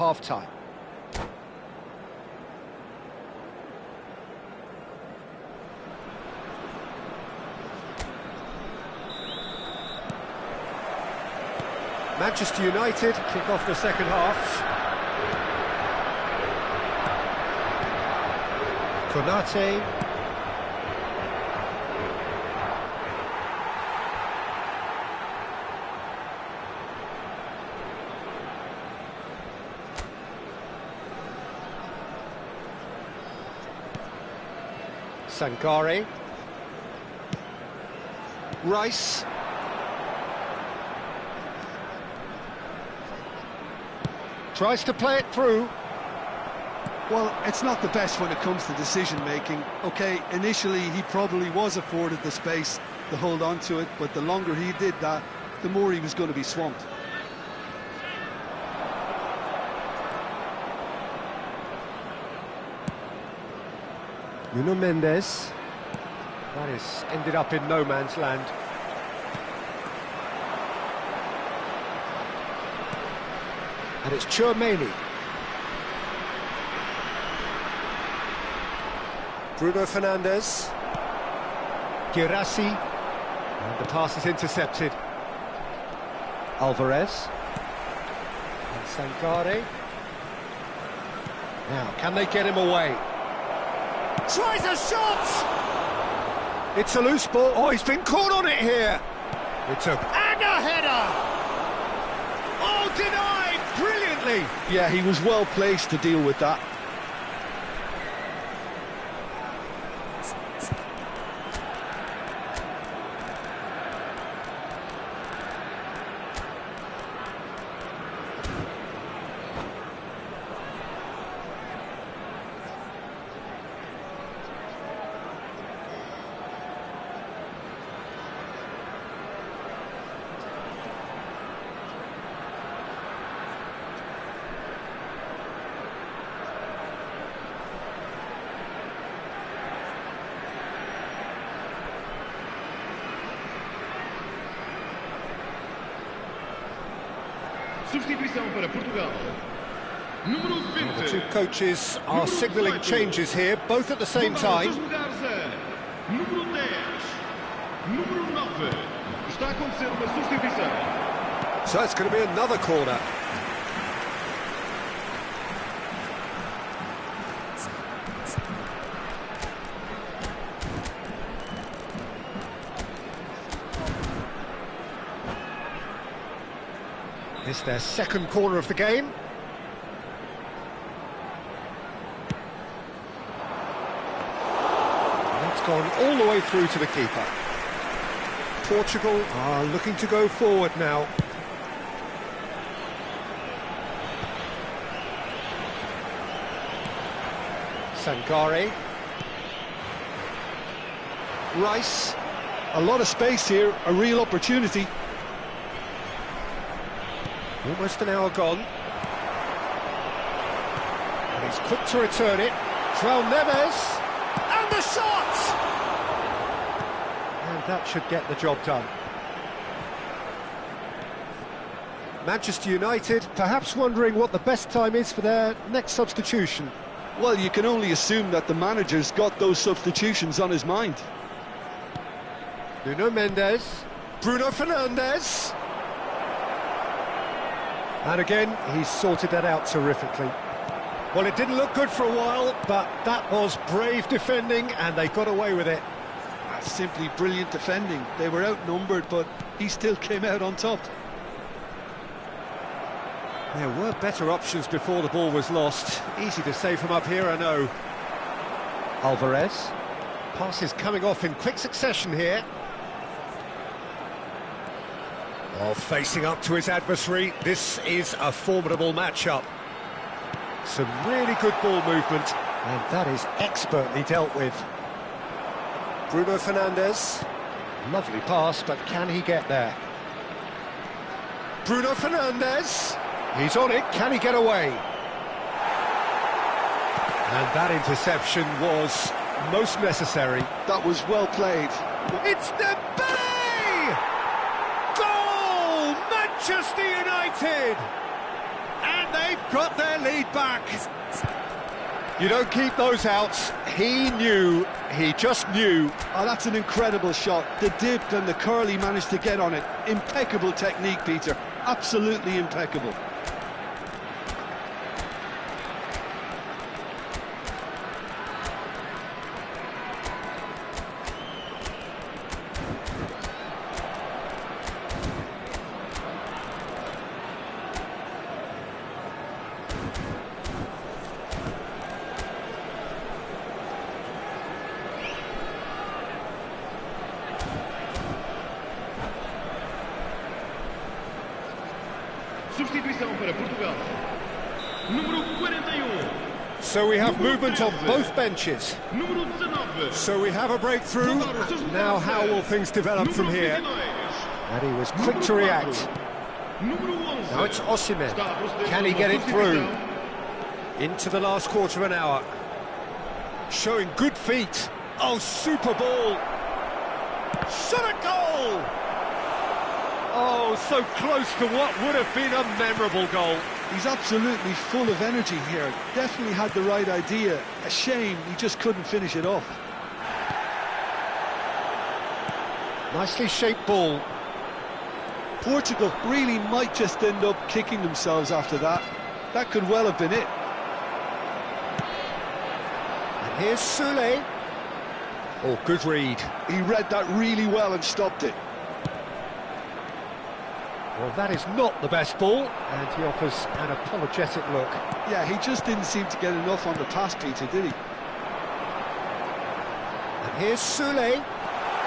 half-time. Manchester United kick off the second half. Konate. Sankare. Rice. Tries to play it through. Well, it's not the best when it comes to decision-making. OK, initially he probably was afforded the space to hold on to it, but the longer he did that, the more he was going to be swamped. Nuno Mendes. That is ended up in no man's land. And it's Tchouaméni. Bruno Fernandes. Guirassy. And the pass is intercepted. Alvarez. And Sankare. Now, can they get him away? Tries a shot! It's a loose ball. Oh, he's been caught on it here. It's a... And a header! Oh, denied! Brilliantly! Yeah, he was well placed to deal with that. Substituição para Portugal. Número 20. The two coaches are signalling changes here, both at the same time. Número 10. Número 9. Está a acontecer uma substituição. So it's going to be another corner. It's their second corner of the game. That's gone all the way through to the keeper. Portugal are looking to go forward now. Sankare. Rice. A lot of space here, a real opportunity. Almost an hour gone. And he's quick to return it. João Neves. And the shot! And that should get the job done. Manchester United perhaps wondering what the best time is for their next substitution. Well, you can only assume that the manager's got those substitutions on his mind. Nuno Mendes. Bruno Fernandes. And again, he's sorted that out terrifically. Well, it didn't look good for a while, but that was brave defending, and they got away with it. That's simply brilliant defending. They were outnumbered, but he still came out on top. There were better options before the ball was lost. Easy to say from up here, I know. Alvarez. Passes coming off in quick succession here. Oh, facing up to his adversary, this is a formidable matchup. Some really good ball movement, and that is expertly dealt with. Bruno Fernandes. Lovely pass, but can he get there? Bruno Fernandes. He's on it, can he get away? And that interception was most necessary. That was well played. It's Dembele! Goal! Manchester United! And And they've got their lead back. You don't keep those outs. He knew, he just knew. Oh, that's an incredible shot. The dip and the curl he managed to get on it. Impeccable technique, Peter. Absolutely impeccable. Substituição para Portugal. Número 41. So we have movement on both benches. Número 19. So we have a breakthrough. Now how will things develop from here? And he was quick to react. Now it's Osimhen. Can he get it through? Into the last quarter of an hour. Showing good feet. Oh, super ball. Shot a goal! Oh, so close to what would have been a memorable goal. He's absolutely full of energy here. Definitely had the right idea. A shame he just couldn't finish it off. Nicely shaped ball. Portugal really might just end up kicking themselves after that. That could well have been it. And here's Sule. Oh, good read. He read that really well and stopped it. Well, that is not the best ball, and he offers an apologetic look. Yeah, he just didn't seem to get enough on the pass, Peter, did he? And here's Sule,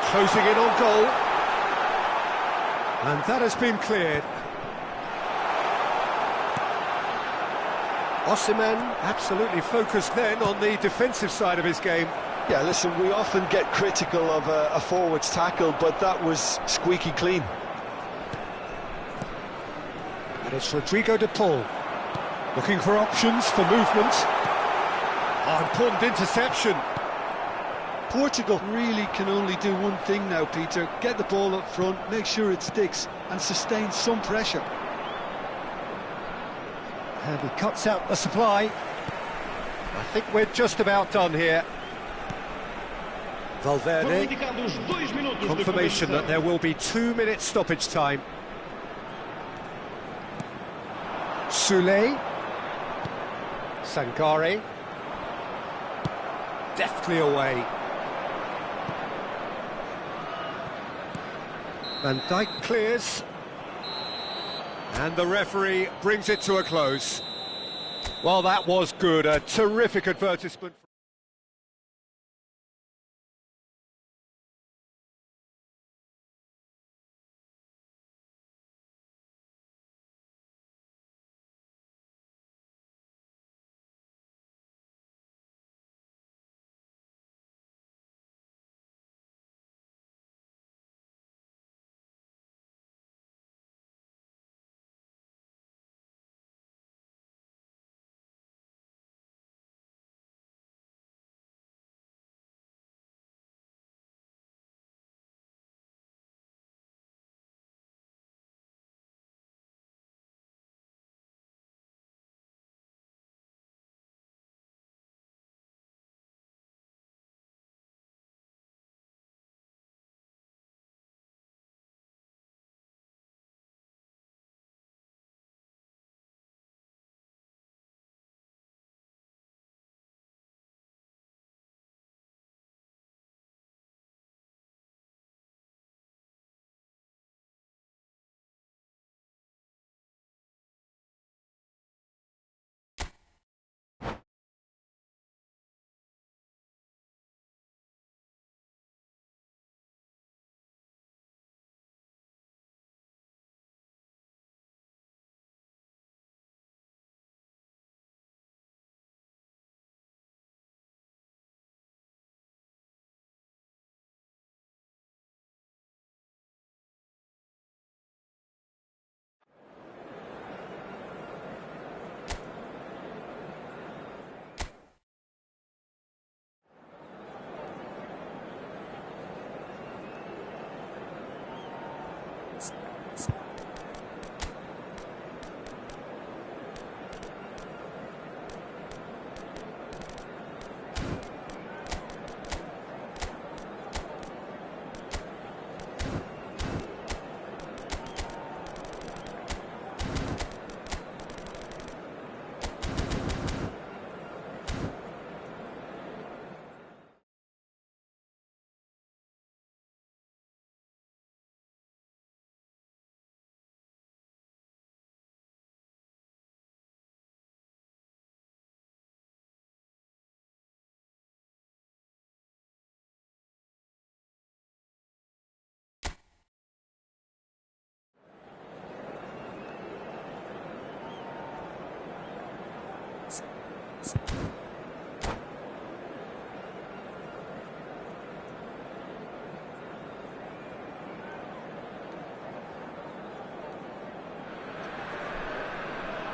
closing in on goal. And that has been cleared. Osimhen absolutely focused then on the defensive side of his game. Yeah, listen, we often get critical of a forward's tackle, but that was squeaky clean. And it's Rodrigo de Paul, looking for options for movement. Oh, important interception. Portugal really can only do one thing now, Peter. Get the ball up front, make sure it sticks, and sustain some pressure. And he cuts out the supply. I think we're just about done here. Valverde, confirmation that there will be 2 minutes stoppage time. Sule, Sangare, deftly away. Van Dijk clears, and the referee brings it to a close. Well, that was good, a terrific advertisement.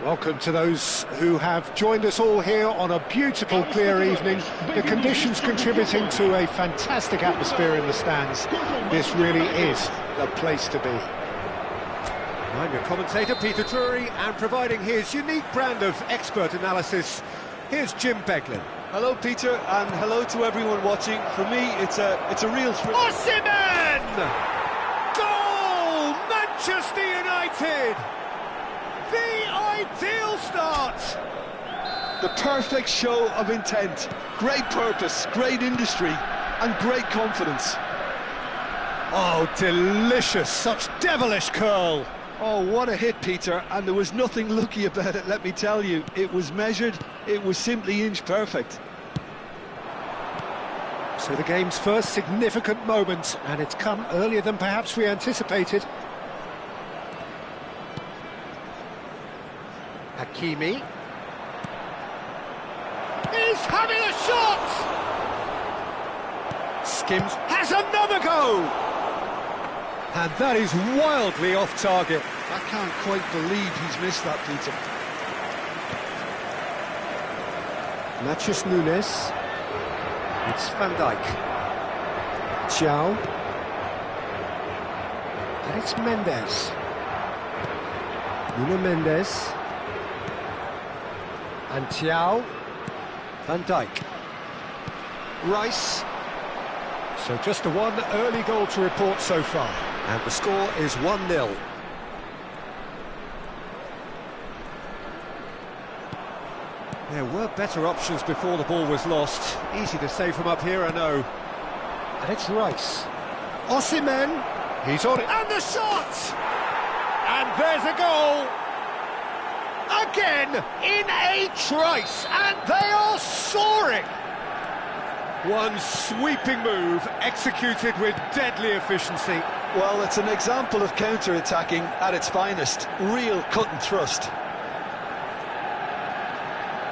Welcome to those who have joined us all here on a beautiful, clear evening. The conditions contributing to a fantastic atmosphere in the stands. This really is the place to be. I'm your commentator, Peter Drury, and providing his unique brand of expert analysis, here's Jim Beglin. Hello, Peter, and hello to everyone watching. For me, it's a real thrill. Osimhen! Goal! Manchester United! The ideal start! The perfect show of intent, great purpose, great industry, and great confidence. Oh, delicious, such devilish curl. Oh, what a hit, Peter, and there was nothing lucky about it, let me tell you. It was measured, it was simply inch perfect. So the game's first significant moment, and it's come earlier than perhaps we anticipated. Hakimi is having a shot! Skims has another go! And that is wildly off target. I can't quite believe he's missed that, Peter. Matheus Nunes. It's Van Dijk. Thiaw. And it's Mendes. Nuno Mendes. And Thiaw. Van Dijk. Rice. So just the one early goal to report so far. And the score is 1-0. There were better options before the ball was lost. Easy to say from up here, I know. And it's Rice. Osimhen. He's on it. And the shot! And there's a goal! Again, in a trice, and they are soaring! One sweeping move, executed with deadly efficiency. Well, it's an example of counter-attacking at its finest. Real cut and thrust.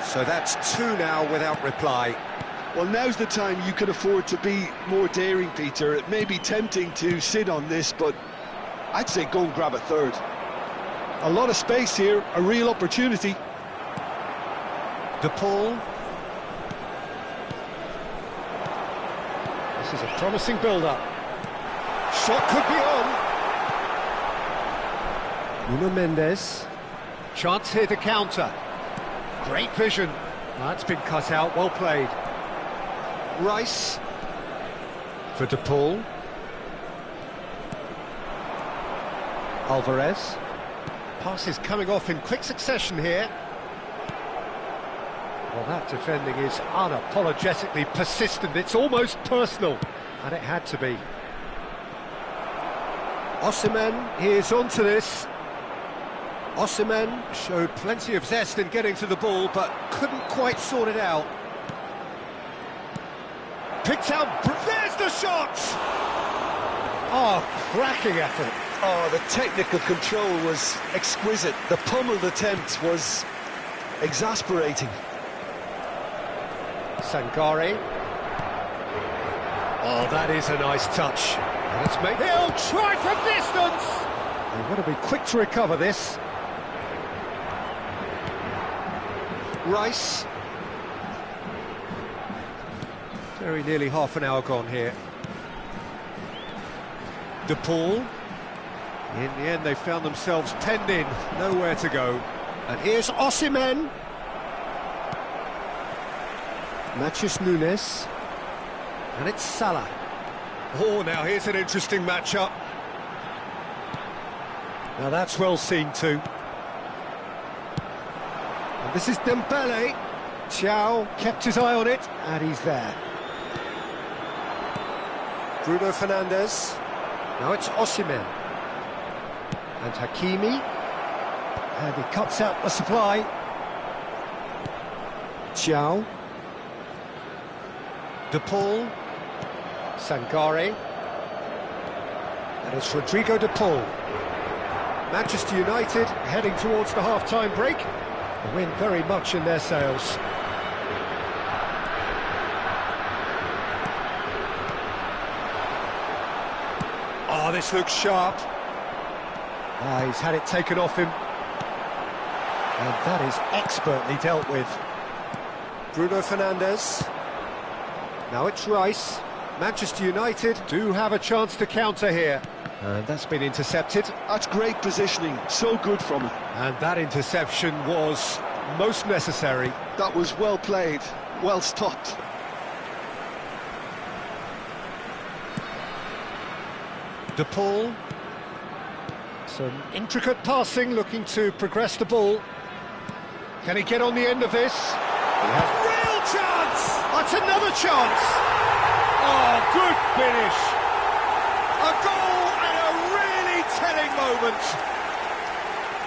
So that's two now without reply. Well, now's the time you could afford to be more daring, Peter. It may be tempting to sit on this, but I'd say go and grab a third. A lot of space here, a real opportunity. De Paul. This is a promising build-up. Shot could be on. Nuno Mendes. Chance here to counter. Great vision. That's been cut out, well played. Rice. For De Paul. Alvarez. Passes coming off in quick succession here. Well, that defending is unapologetically persistent. It's almost personal, and it had to be. Osimhen, he is onto this. Osimhen showed plenty of zest in getting to the ball, but couldn't quite sort it out. Picked out, there's the shot! Oh, cracking effort. Oh, the technical control was exquisite. The pummeled attempt was exasperating. Sangare. Oh, that is a nice touch. Let's make. He'll try from distance! They've got to be quick to recover this. Rice. Very nearly half an hour gone here. De Paul. In the end, they found themselves penned in, nowhere to go. And here's Osimhen. Matheus Nunes. And it's Salah. Oh, now here's an interesting matchup. Now that's well seen too. And this is Dembele. Thiaw kept his eye on it, and he's there. Bruno Fernandes. Now it's Osimhen. And Hakimi. And he cuts out the supply. Thiaw. De Paul. Sangare. And it's Rodrigo De Paul. Manchester United heading towards the half-time break. The wind very much in their sails. Oh, this looks sharp. He's had it taken off him. And that is expertly dealt with. Bruno Fernandes. Now it's Rice. Manchester United do have a chance to counter here. And that's been intercepted. That's great positioning, so good from him. And that interception was most necessary. That was well played, well stopped. De Paul. Some intricate passing, looking to progress the ball. Can he get on the end of this? He has real chance! That's another chance! Oh, good finish! A goal and a really telling moment.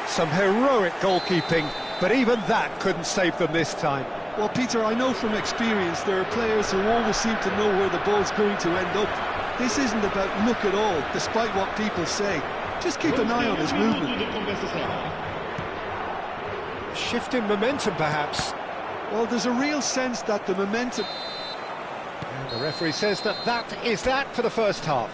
Some heroic goalkeeping, but even that couldn't save them this time. Well, Peter, I know from experience there are players who always seem to know where the ball's going to end up. This isn't about luck at all, despite what people say. Just keep an eye on his movement. Shift in momentum, perhaps. Well, there's a real sense that the momentum... And the referee says that is that for the first half.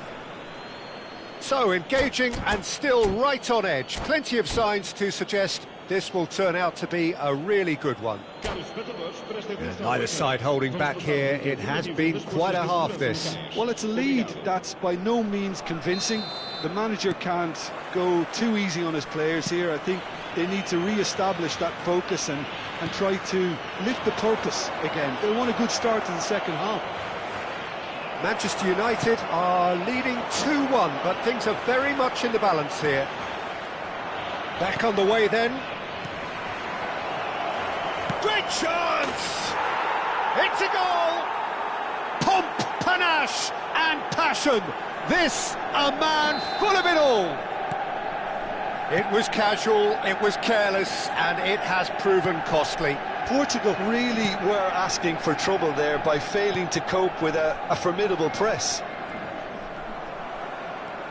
So, engaging and still right on edge. Plenty of signs to suggest this will turn out to be a really good one. And neither side holding back here. It has been quite a half, this. Well, it's a lead that's by no means convincing. The manager can't go too easy on his players here. I think they need to re-establish that focus and try to lift the purpose again. They want a good start to the second half. Manchester United are leading 2-1, but things are very much in the balance here. Back on the way then. Great chance! It's a goal! Pomp, panache and passion. This, a man full of it all. It was casual, it was careless, and it has proven costly. Portugal really were asking for trouble there by failing to cope with a formidable press.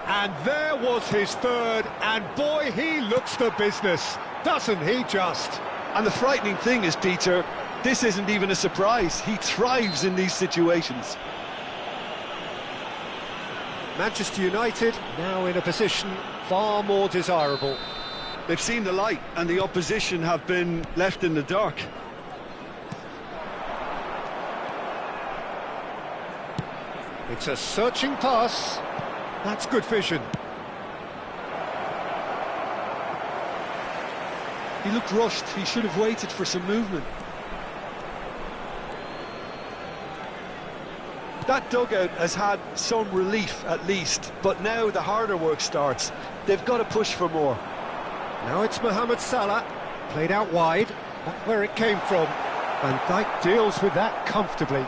And there was his third, and boy, he looks the business, doesn't he just? And the frightening thing is, Peter, this isn't even a surprise. He thrives in these situations. Manchester United now in a position far more desirable. They've seen the light, and the opposition have been left in the dark. It's a searching pass. That's good vision. He looked rushed. He should have waited for some movement. That dugout has had some relief at least, but now the harder work starts. They've got to push for more. Now it's Mohamed Salah, played out wide, back where it came from. Van Dijk deals with that comfortably.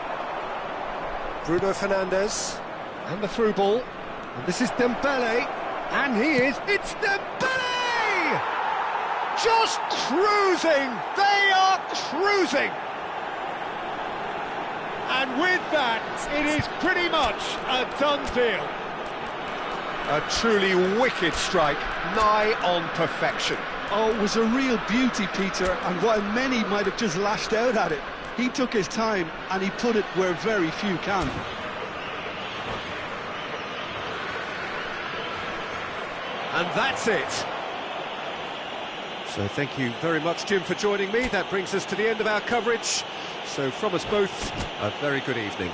Bruno Fernandes, and the through ball. And this is Dembele, and it's Dembele! Just cruising! They are cruising! And with that, it is pretty much a done deal. A truly wicked strike, nigh on perfection. Oh, it was a real beauty, Peter, and while many might have just lashed out at it, he took his time and he put it where very few can. And that's it. So thank you very much, Jim, for joining me. That brings us to the end of our coverage. So from us both, a very good evening.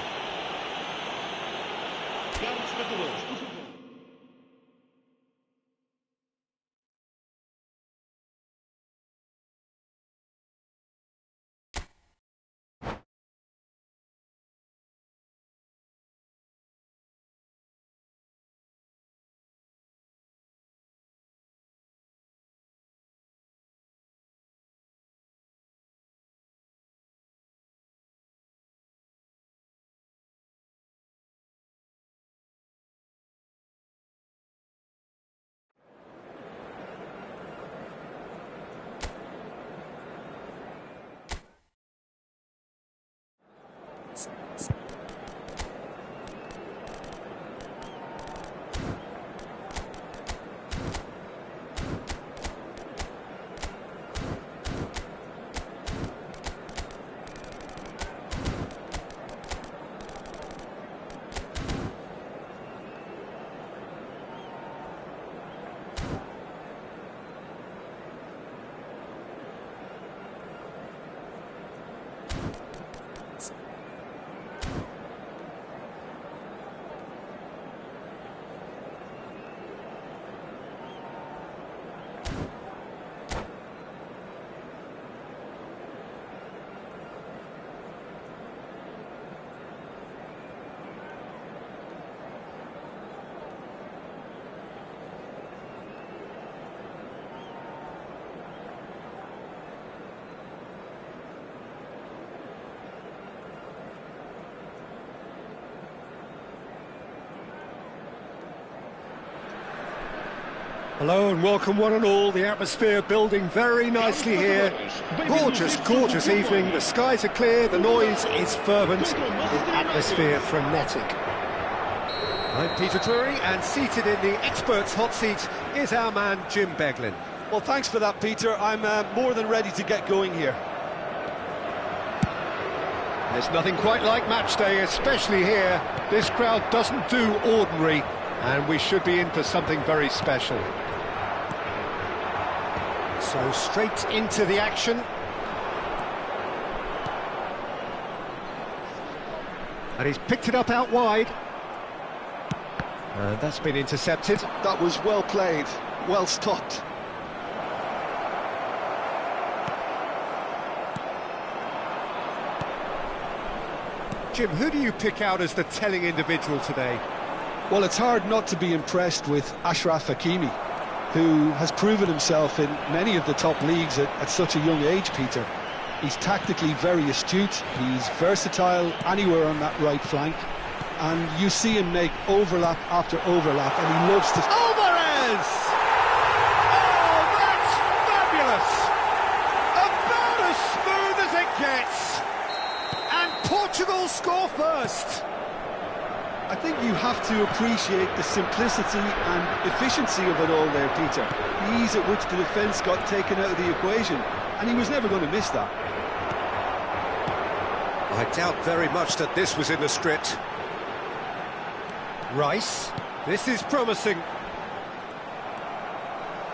Hello and welcome one and all. The atmosphere building very nicely here. Gorgeous, gorgeous evening. The skies are clear, the noise is fervent, the atmosphere frenetic. I'm Peter Drury, and seated in the experts' hot seat is our man Jim Beglin. Well, thanks for that, Peter. I'm more than ready to get going here. There's nothing quite like match day, especially here. This crowd doesn't do ordinary, and we should be in for something very special. So straight into the action. And he's picked it up out wide. And that's been intercepted. That was well played, well stopped. Jim, who do you pick out as the telling individual today? Well, it's hard not to be impressed with Achraf Hakimi, who has proven himself in many of the top leagues at such a young age, Peter. He's tactically very astute, he's versatile anywhere on that right flank, and you see him make overlap after overlap, and he loves to... Alvarez! Oh, that's fabulous! About as smooth as it gets! And Portugal score first! I think you have to appreciate the simplicity and efficiency of it all there, Peter. The ease at which the defence got taken out of the equation, and he was never going to miss that. I doubt very much that this was in the script. Rice, this is promising.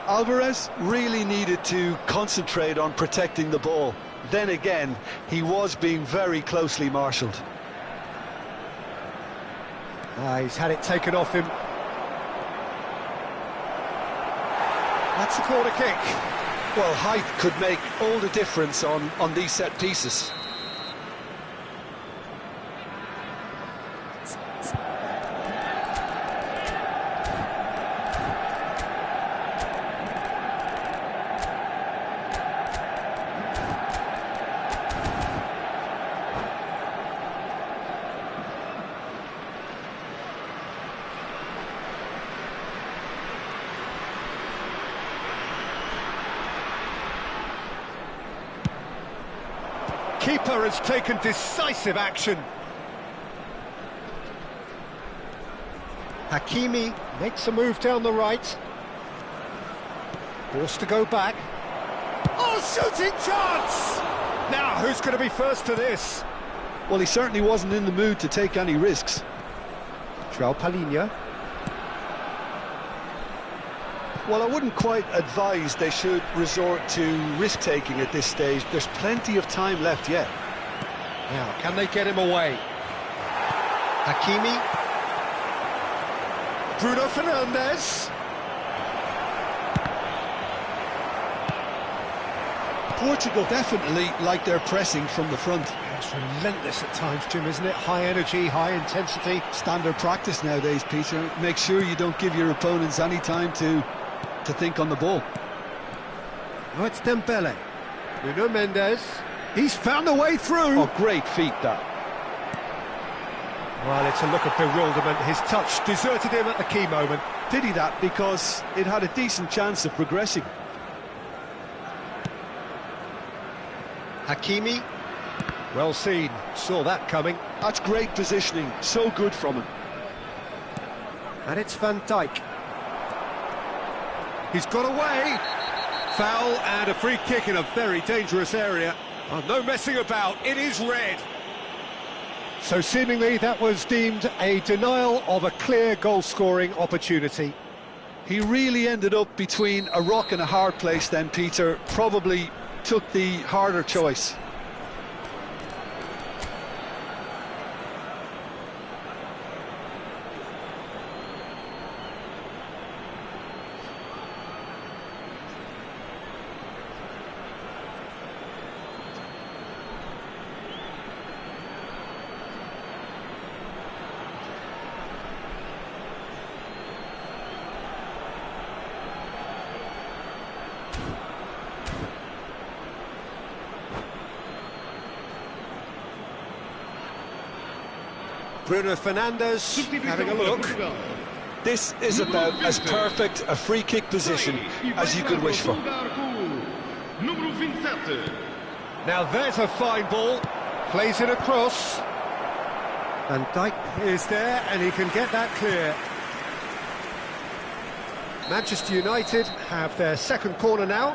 Alvarez really needed to concentrate on protecting the ball. Then again, he was being very closely marshalled. He's had it taken off him. That's a corner kick. Well, height could make all the difference on these set pieces. Keeper has taken decisive action. Hakimi makes a move down the right. Forced to go back. Oh, shooting chance! Now, who's going to be first to this? Well, he certainly wasn't in the mood to take any risks. João Palhinha. Well, I wouldn't quite advise they should resort to risk-taking at this stage. There's plenty of time left yet. Now, can they get him away? Hakimi. Bruno Fernandes. Portugal definitely like their pressing from the front. It's relentless at times, Jim, isn't it? High energy, high intensity. Standard practice nowadays, Peter. Make sure you don't give your opponents any time to think on the ball. Oh, it's Dembele. Nuno Mendes. He's found a way through. Oh, great feat, that. Well, it's a look of bewilderment. His touch deserted him at the key moment. Pity that, because it had a decent chance of progressing. Hakimi. Well seen. Saw that coming. That's great positioning. So good from him. And it's Van Dijk. He's got away. Foul and a free kick in a very dangerous area. Oh, no messing about. It is red. So seemingly that was deemed a denial of a clear goal-scoring opportunity. He really ended up between a rock and a hard place then, Peter. Probably took the harder choice. Bruno Fernandes having a look. This is about as perfect a free kick position as you could wish for. Número 27. Now there's a fine ball, plays it across. Van Dijk is there and he can get that clear. Manchester United have their second corner now.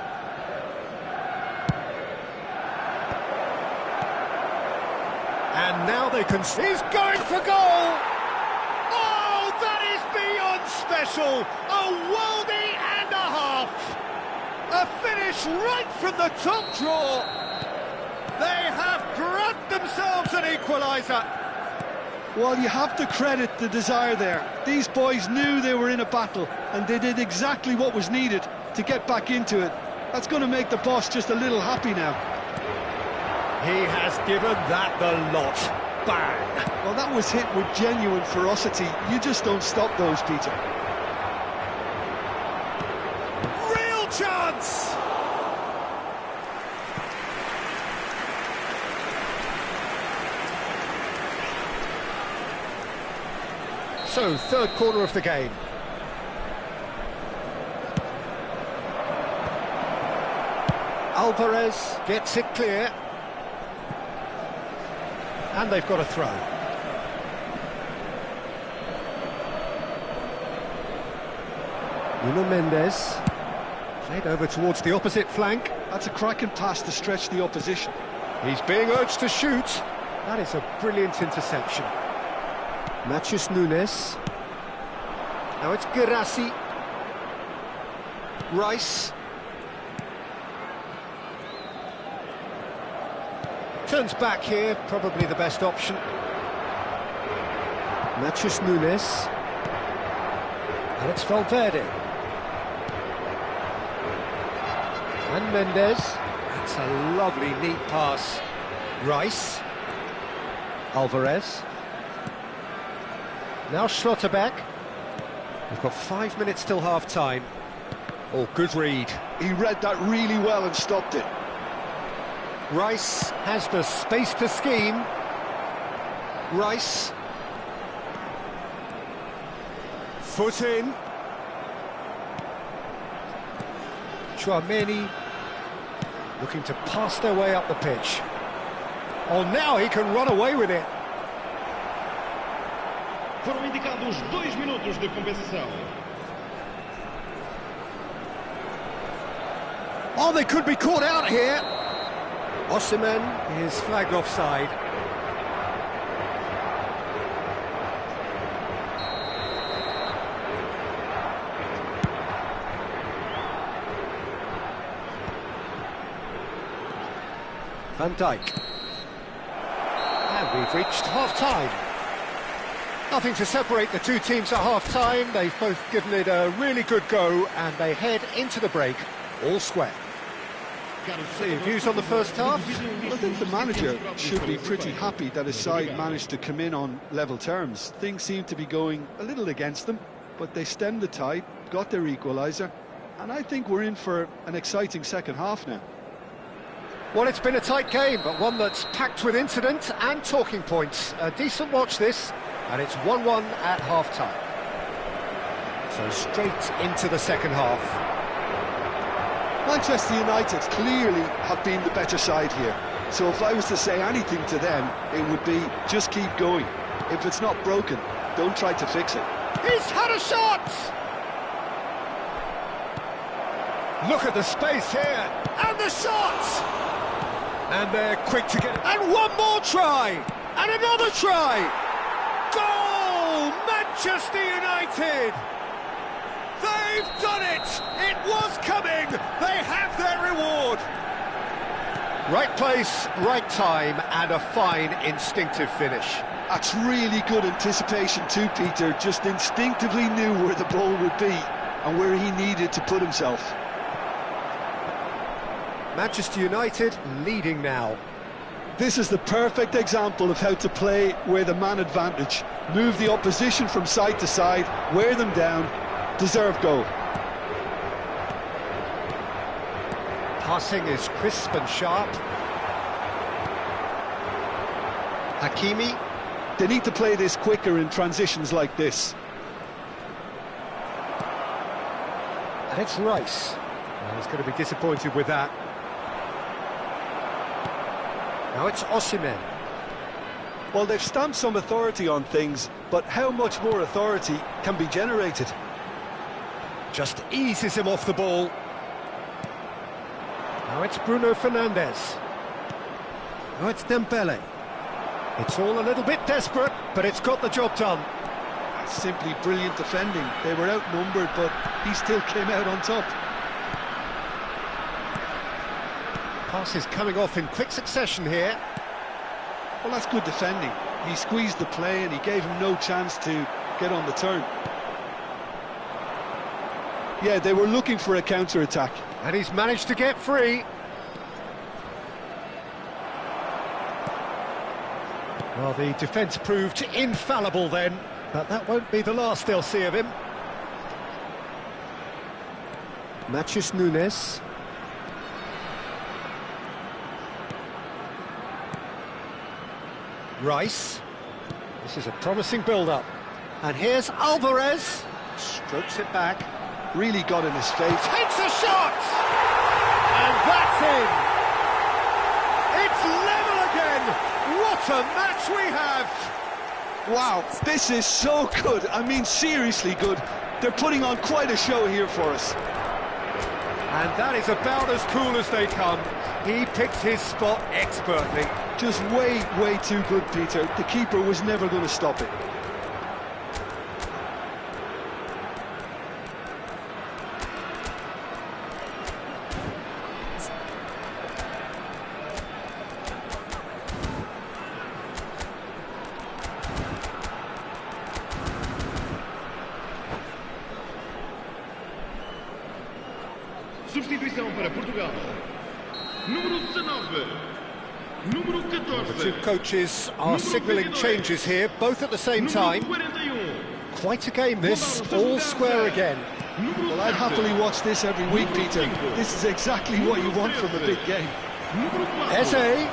And now they can... He's going for goal! Oh, that is beyond special! A worldie and a half! A finish right from the top draw! They have grabbed themselves an equaliser! Well, you have to credit the desire there. These boys knew they were in a battle, and they did exactly what was needed to get back into it. That's going to make the boss just a little happy now. He has given that the lot. Bang! Well, that was hit with genuine ferocity. You just don't stop those, Peter. Real chance! So, third corner of the game. Alvarez gets it clear. And they've got a throw. Nuno Mendes. Played over towards the opposite flank. That's a cracking pass to stretch the opposition. He's being urged to shoot. That is a brilliant interception. Matheus Nunes. Now it's Guirassy. Rice. Turns back here, probably the best option. Matheus Nunes. And it's Valverde. And Mendes. That's a lovely, neat pass. Rice. Alvarez. Now Schlotterbeck. We've got 5 minutes till half-time. Oh, good read. He read that really well and stopped it. Rice has the space to scheme. Rice. Foot in. Tchouaméni looking to pass their way up the pitch. Oh, now he can run away with it. Foram indicados 2 minutos de compensação. Oh, they could be caught out here. Osimhen is flagged offside. Van Dijk. And we've reached half-time. Nothing to separate the two teams at half-time. They've both given it a really good go, and they head into the break all square. So your views on the first half? I think the manager should be pretty happy that his side managed to come in on level terms. Things seem to be going a little against them, but they stemmed the tide, got their equaliser, and I think we're in for an exciting second half now. Well, it's been a tight game, but one that's packed with incident and talking points. A decent watch this, and it's 1-1 at half-time. So straight into the second half. Manchester United clearly have been the better side here. So if I was to say anything to them, it would be just keep going. If it's not broken, don't try to fix it. He's had a shot! Look at the space here, and the shot! And they're quick to get... And one more try! And another try! Goal! Manchester United! They've done it! It was coming! They have their reward! Right place, right time, and a fine instinctive finish. That's really good anticipation too, Peter. Just instinctively knew where the ball would be and where he needed to put himself. Manchester United leading now. This is the perfect example of how to play with a man advantage. Move the opposition from side to side, wear them down, deserve goal. Passing is crisp and sharp. Hakimi. They need to play this quicker in transitions like this. And it's Rice. Well, he's going to be disappointed with that. Now it's Osimhen. Well, they've stamped some authority on things, but how much more authority can be generated? Just eases him off the ball. Now it's Bruno Fernandes. Now it's Dembele. It's all a little bit desperate, but it's got the job done. Simply brilliant defending. They were outnumbered, but he still came out on top. Passes coming off in quick succession here. Well, that's good defending. He squeezed the play and he gave him no chance to get on the turn. Yeah, they were looking for a counter-attack. And he's managed to get free. Well, the defence proved infallible then, but that won't be the last they'll see of him. Matheus Nunes. Rice. This is a promising build-up. And here's Alvarez. Strokes it back. Really got in his face. Takes a shot! And that's in! It's level again! What a match we have! Wow, this is so good. I mean, seriously good. They're putting on quite a show here for us. And that is about as cool as they come. He picked his spot expertly. Just way, way too good, Peter. The keeper was never going to stop it. Substituição para Portugal. Número 19. Número 14. The two coaches are signalling changes here, both at the same time. Quite a game this, all square again. Well, I'd happily watch this every week, Peter. This is exactly what you want from a big game. Eze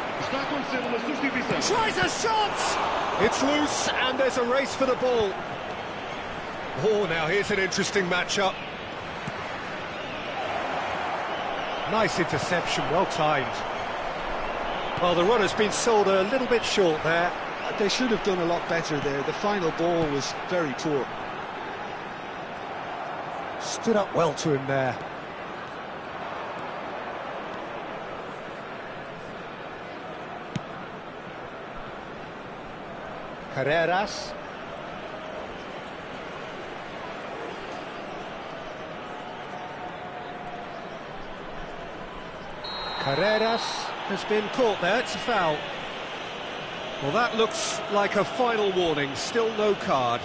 tries a shot! It's loose and there's a race for the ball. Oh, now here's an interesting matchup. Nice interception, well timed. Well, the runner's been sold a little bit short there. They should have done a lot better there. The final ball was very poor. Stood up well to him there. Carreras. Carreras has been caught there, it's a foul. Well, that looks like a final warning, still no card.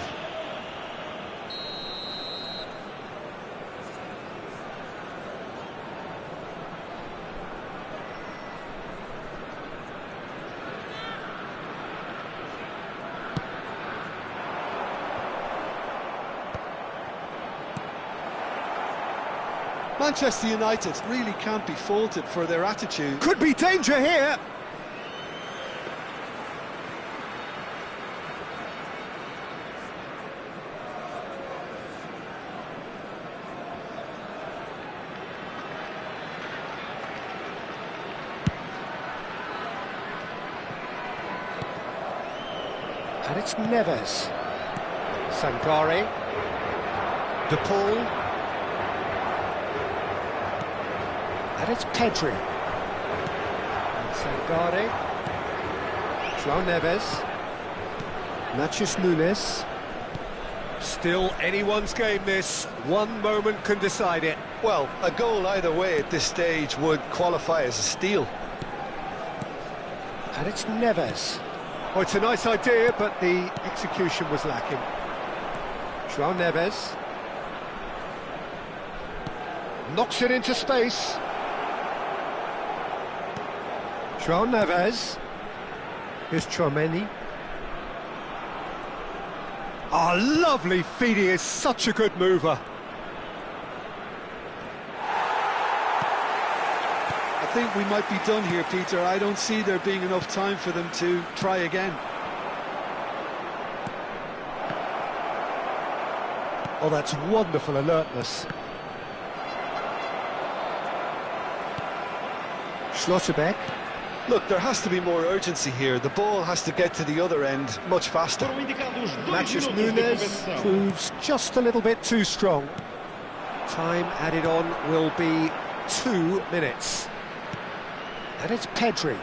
Manchester United really can't be faulted for their attitude. Could be danger here. And it's Neves. Sangare. De Paul. And it's Pedri. And Sangare. João Neves. Matheus Nunes. Still anyone's game this. One moment can decide it. Well, a goal either way at this stage would qualify as a steal. And it's Neves. Oh, it's a nice idea, but the execution was lacking. João Neves. Knocks it into space. João Neves. Here's Tchouaméni. Oh, lovely feed, he is such a good mover. I think we might be done here, Peter. I don't see there being enough time for them to try again. Oh, that's wonderful alertness. Schlotterbeck. Look, there has to be more urgency here. The ball has to get to the other end much faster. Foram indicados 2 Matthews minutos de Nunes intervenção. proves just a little bit too strong. Time added on will be 2 minutes. And it's Pedri.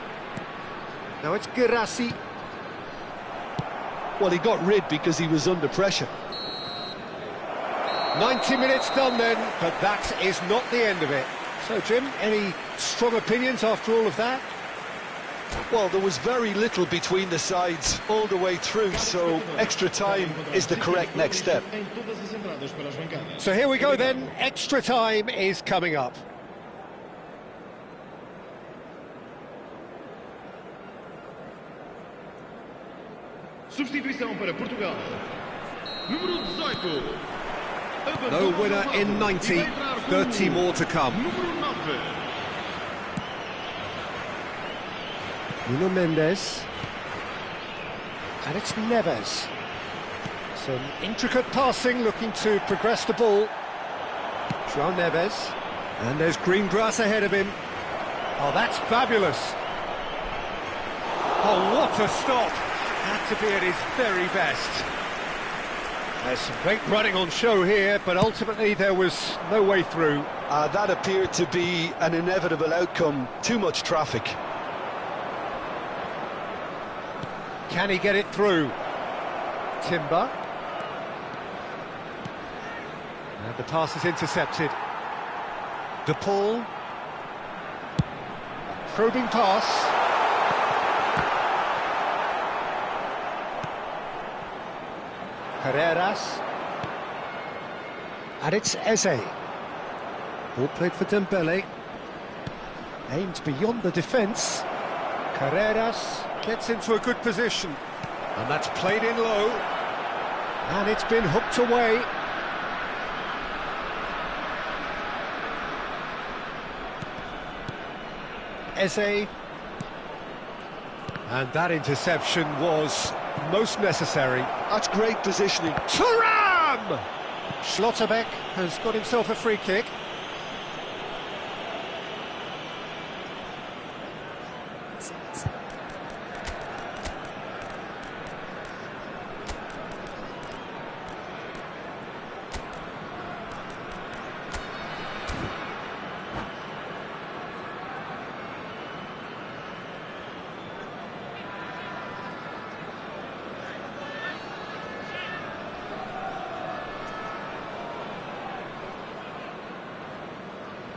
Now it's Guirassy. Well, he got rid because he was under pressure. 90 minutes done then, but that is not the end of it. So, Jim, any strong opinions after all of that? Well, there was very little between the sides all the way through, so extra time is the correct next step. Em todas as entradas para as bancadas. So here we go then, extra time is coming up. Substituição para Portugal. Número 18. No winner in 90, 30 more to come. Número 9. Nuno Mendes. And it's Neves. Some intricate passing, looking to progress the ball. João Neves. And there's green grass ahead of him. Oh, that's fabulous. Oh, what a stop. Had to be at his very best. There's some great running on show here, but ultimately there was no way through. That appeared to be an inevitable outcome. Too much traffic. Can he get it through? Timber. And the pass is intercepted. De Paul. Probing pass. Carreras. And it's Eze. Ball played for Dembele. Aimed beyond the defence. Carreras gets into a good position. And that's played in low. And it's been hooked away. Eze. And that interception was most necessary. That's great positioning. Thuram! Schlotterbeck has got himself a free kick.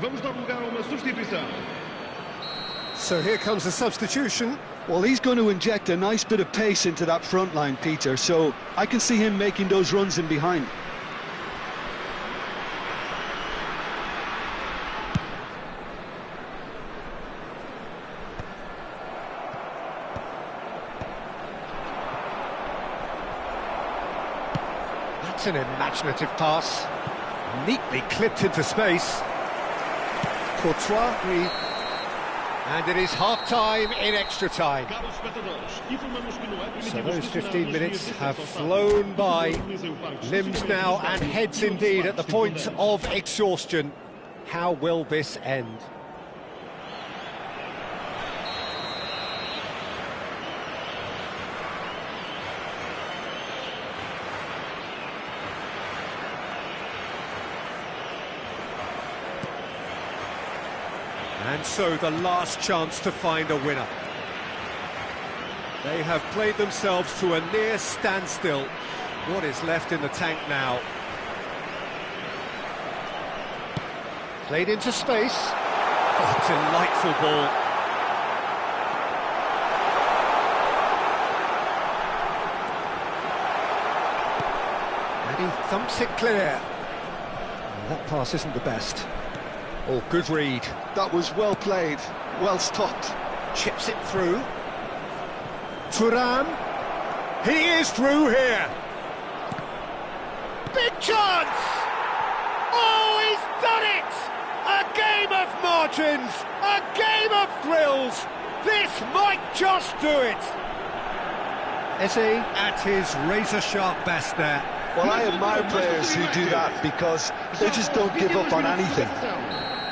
Vamos dar lugar a uma substituição. So here comes the substitution. Well, he's going to inject a nice bit of pace into that front line, Peter, so I can see him making those runs in behind. That's an imaginative pass. Neatly clipped into space. Courtois, and it is half-time in extra time. Caros espectadores, informamos que não é So permitido those 15 minutes estacionar have nos dias flown by. Utilizem o parque Limbs now and heads indeed at the point of exhaustion. How will this end? And so the last chance to find a winner. They have played themselves to a near standstill. What is left in the tank now? Played into space. Oh, delightful ball. And he thumps it clear. And that pass isn't the best. Oh, good read. That was well played, well stopped. Chips it through. Thuram. He is through here. Big chance! Oh, he's done it! A game of margins, a game of thrills. This might just do it. Eze at his razor-sharp best there. Well, I admire players who do that because they just don't give up on anything.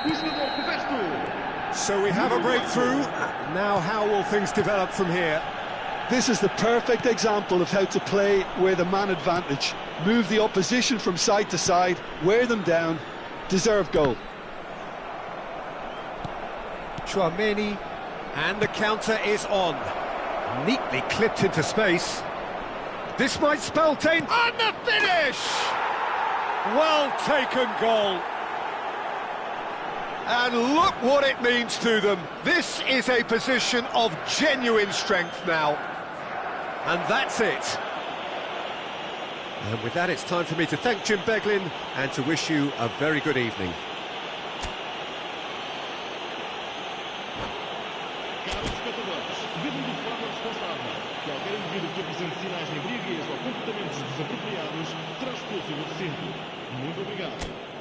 O jogador coberto. So we have a breakthrough. Now how will things develop from here? This is the perfect example of how to play with a man advantage. Move the opposition from side to side, wear them down, deserve goal. Chouameni, and the counter is on. Neatly clipped into space. This might spell danger. And the finish! Well taken goal. And look what it means to them. This is a position of genuine strength now. And that's it. And with that, it's time for me to thank Jim Beglin and to wish you a very good evening. Caros espectadores, devem de forma responsável. Qualquer indivíduo que apresente sinais de embriaguez ou comportamentos desapropriados será expulso do recinto. Muito obrigado.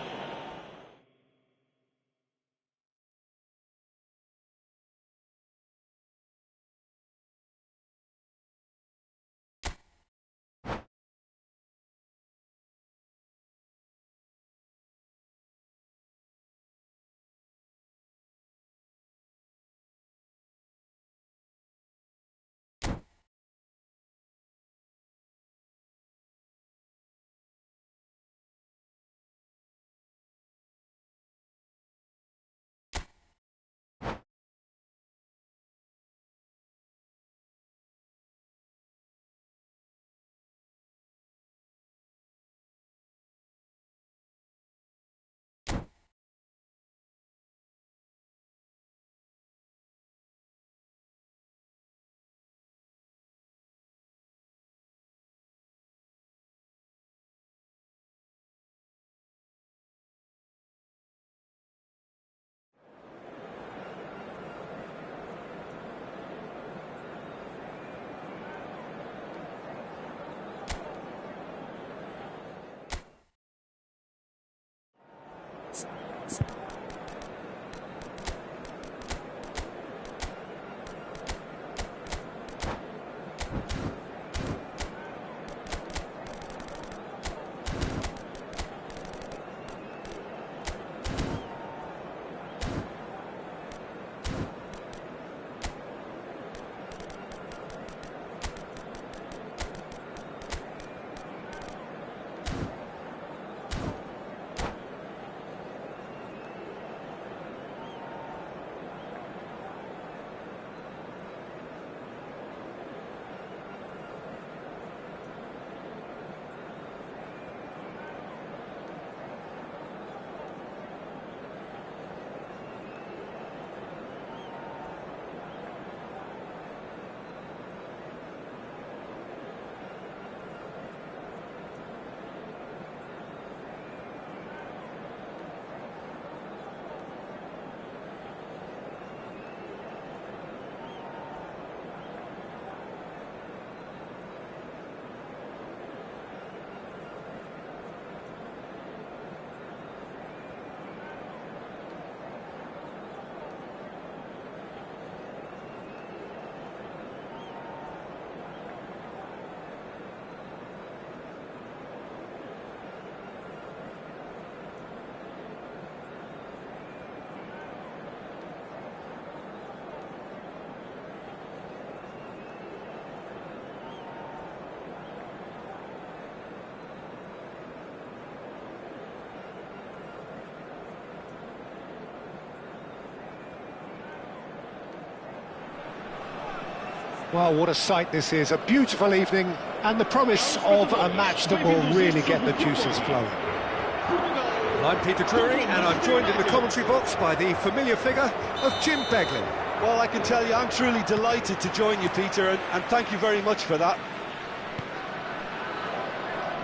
Well, what a sight this is. A beautiful evening and the promise of a match that will really get the juices flowing. Well, I'm Peter Drury and I'm joined in the commentary box by the familiar figure of Jim Beglin. Well, I can tell you I'm truly delighted to join you, Peter, and thank you very much for that.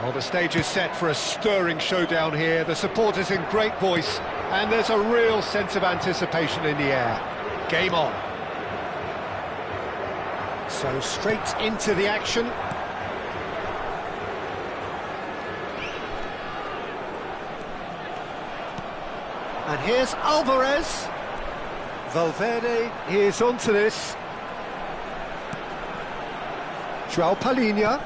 Well, the stage is set for a stirring showdown here. The supporters in great voice and there's a real sense of anticipation in the air. Game on. So straight into the action. And here's Alvarez. Valverde is onto this. João Palhinha.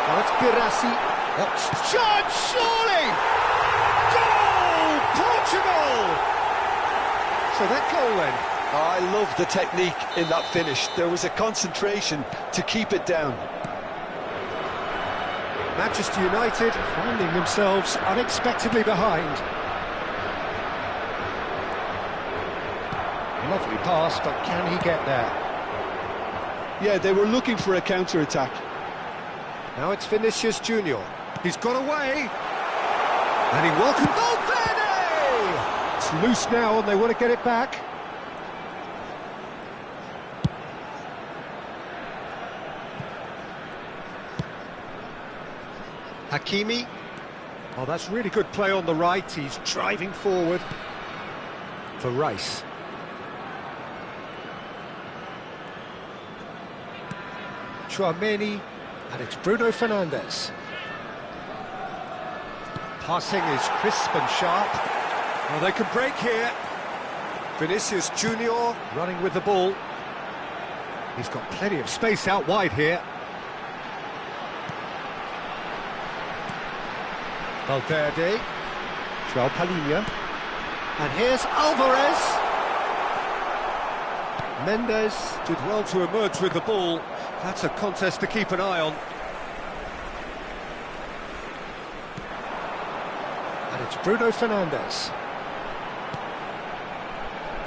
Now it's Guirassy. What's chance, surely! Goal! Portugal! So that goal then. I love the technique in that finish. There was a concentration to keep it down. Manchester United finding themselves unexpectedly behind. Lovely pass, but can he get there? Yeah, they were looking for a counter-attack. Now it's Vinicius Junior. He's got away. And he welcomes Valverde! It's loose now and they want to get it back. Hakimi. Oh, that's really good play on the right. He's driving forward for Rice. Tchouaméni, and it's Bruno Fernandes. Passing is crisp and sharp. Oh, they can break here. Vinicius Junior running with the ball. He's got plenty of space out wide here. Valverde, João Palhinha, and here's Alvarez. Mendes did well to emerge with the ball. That's a contest to keep an eye on. And it's Bruno Fernandes.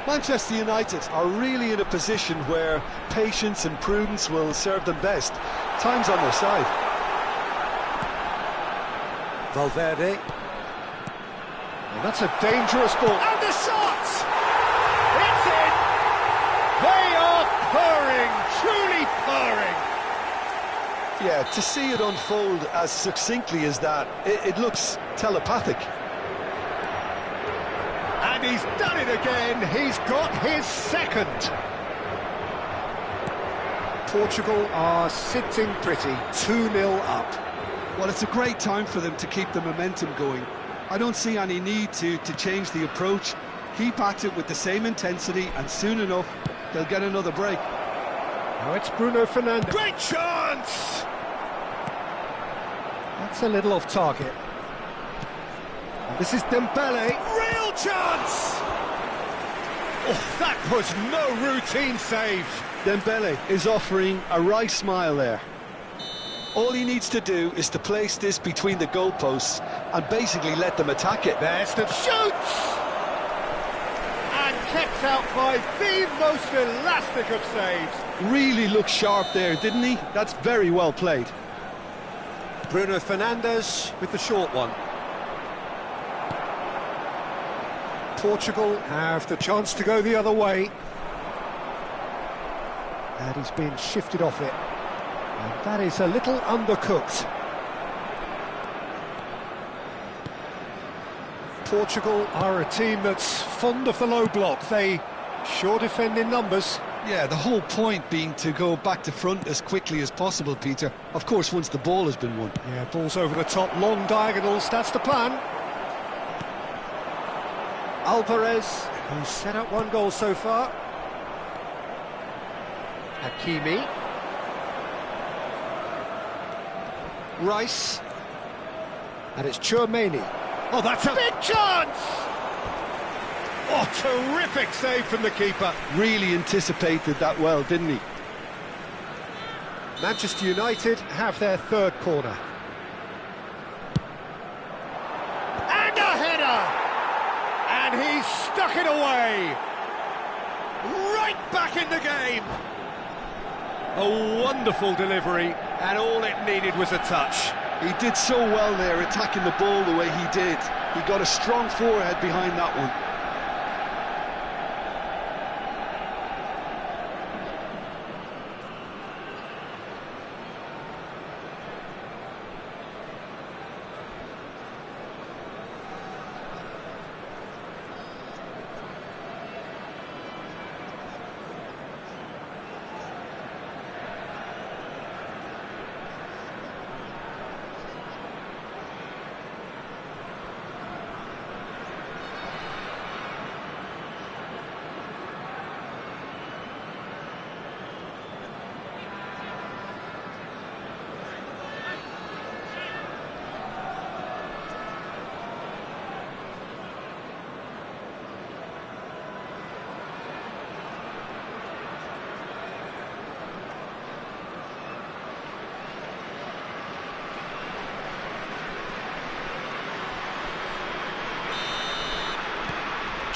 Manchester United are really in a position where patience and prudence will serve them best. Time's on their side. Valverde. And that's a dangerous ball. And the shot! It's in! They are purring, truly purring. Yeah, to see it unfold as succinctly as that, it looks telepathic. And he's done it again. He's got his second. Portugal are sitting pretty, 2-0 up. Well, it's a great time for them to keep the momentum going. I don't see any need to change the approach. Keep at it with the same intensity, and soon enough, they'll get another break. Now it's Bruno Fernandes. Great chance! That's a little off target. And this is Dembele. Real chance! Oh, that was no routine save. Dembele is offering a wry smile there. All he needs to do is to place this between the goalposts and basically let them attack it. There's the shoots! And kept out by the most elastic of saves. Really looked sharp there, didn't he? That's very well played. Bruno Fernandes with the short one. Portugal have the chance to go the other way. And he's been shifted off it. And that is a little undercooked. Portugal are a team that's fond of the low block. They sure defend in numbers. Yeah, the whole point being to go back to front as quickly as possible, Peter. Of course, once the ball has been won. Yeah, balls over the top, long diagonals, that's the plan. Alvarez, who's set up one goal so far. Hakimi. Rice. And it's Tchouaméni. Oh, that's a big chance! Oh, terrific save from the keeper. Really anticipated that well, didn't he? Manchester United have their third corner. And a header! And he's stuck it away! Right back in the game! A wonderful delivery, and all it needed was a touch. He did so well there, attacking the ball the way he did. He got a strong forehead behind that one.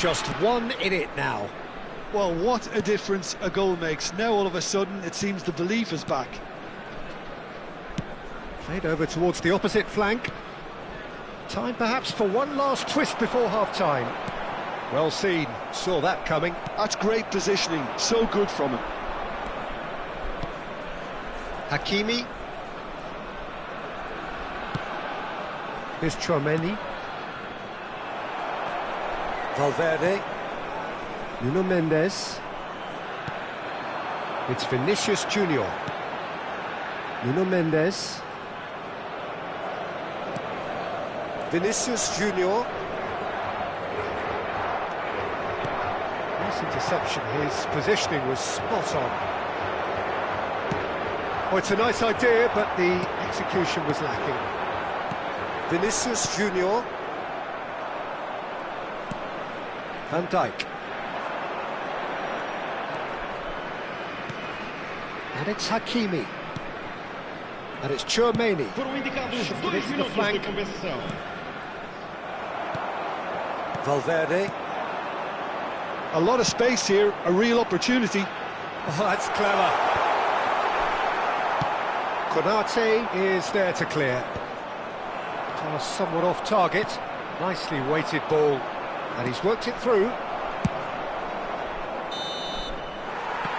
just 1 in it now. Well, what a difference a goal makes. Now all of a sudden it seems the belief is back. Played over towards the opposite flank. Time perhaps for one last twist before half-time. Well seen, saw that coming. That's great positioning, so good from him. Hakimi. Here's Tchouaméni. Valverde. Nuno Mendes. It's Vinicius Junior. Nuno Mendes. Vinicius Junior. Nice interception, his positioning was spot on. Oh, it's a nice idea, but the execution was lacking. Vinicius Junior. Van Dijk. And it's Hakimi. And it's Tchouaméni. Foram indicados Shifted 2 into the minutos de flank. compensação. Valverde. A lot of space here, a real opportunity. Oh, that's clever. Konate is there to clear. Pass somewhat off target. Nicely weighted ball. And he's worked it through.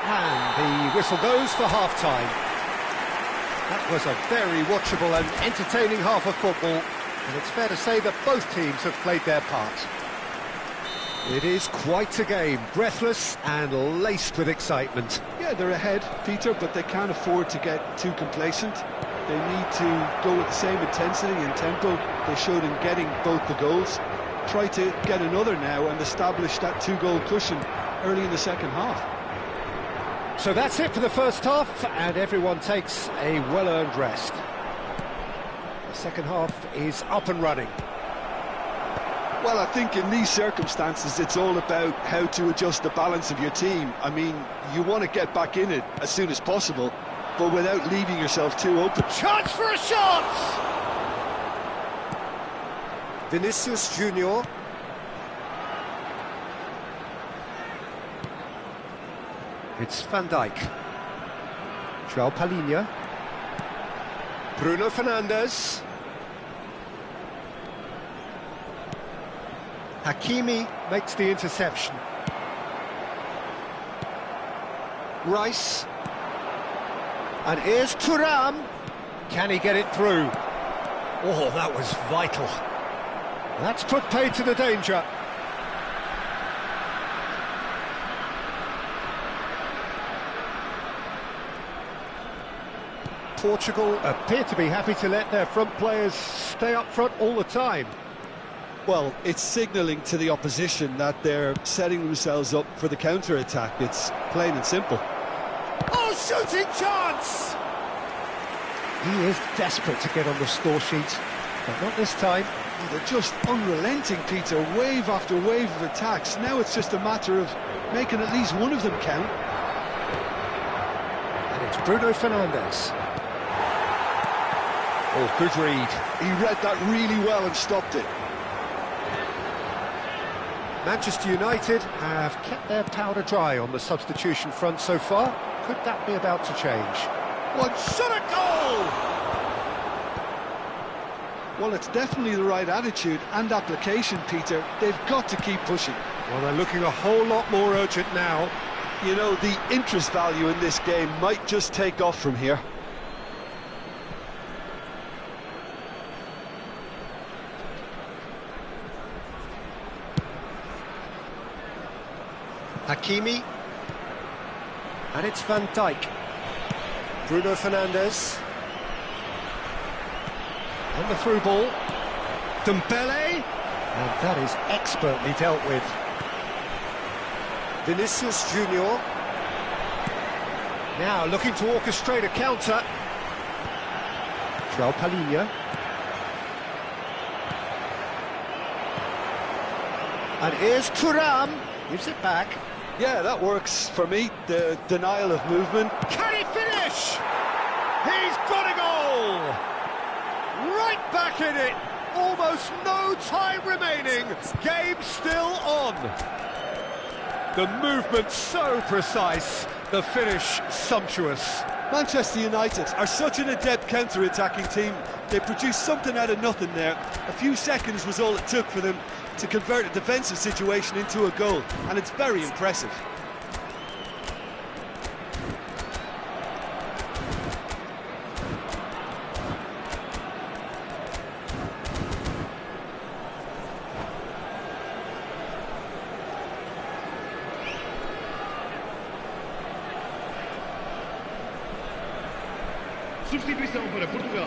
And the whistle goes for half-time. That was a very watchable and entertaining half of football. And it's fair to say that both teams have played their part. It is quite a game, breathless and laced with excitement. Yeah, they're ahead, Peter, but they can't afford to get too complacent. They need to go with the same intensity and tempo they showed in getting both the goals. Try to get another now and establish that 2-goal cushion early in the second half. So that's it for the first half, and everyone takes a well-earned rest. The second half is up and running. Well, I think in these circumstances it's all about how to adjust the balance of your team. I mean, you want to get back in it as soon as possible, but without leaving yourself too open. Chance for a shot! Vinicius Junior. It's Van Dijk. João Palhinha. Bruno Fernandes. Hakimi makes the interception. Rice. And here's Thuram. Can he get it through? Oh, that was vital. That's put paid to the danger. Portugal appear to be happy to let their front players stay up front all the time. Well, it's signalling to the opposition that they're setting themselves up for the counter-attack. It's plain and simple. Oh, shooting chance! He is desperate to get on the score sheet, but not this time. They're just unrelenting, Peter, wave after wave of attacks. Now it's just a matter of making at least one of them count. And it's Bruno Fernandes. Oh, good read. He read that really well and stopped it. Manchester United have kept their powder dry on the substitution front so far. Could that be about to change? One shot at goal! Well, it's definitely the right attitude and application, Peter. They've got to keep pushing. Well, they're looking a whole lot more urgent now. You know, the interest value in this game might just take off from here. Hakimi. And it's Van Dijk. Bruno Fernandes. On the through ball. Dembele. And that is expertly dealt with. Vinicius Junior. Now looking to orchestrate a counter. João Palhinha. And here's Thuram. Gives it back. Yeah, that works for me. The denial of movement. Can he finish? He's got a goal! Right back in it! almost no time remaining. Game still on. The movement so precise, the finish sumptuous. Manchester United are such an adept counter-attacking team. They produced something out of nothing there. A few seconds was all it took for them to convert a defensive situation into a goal, and it's very impressive. Substituição para Portugal.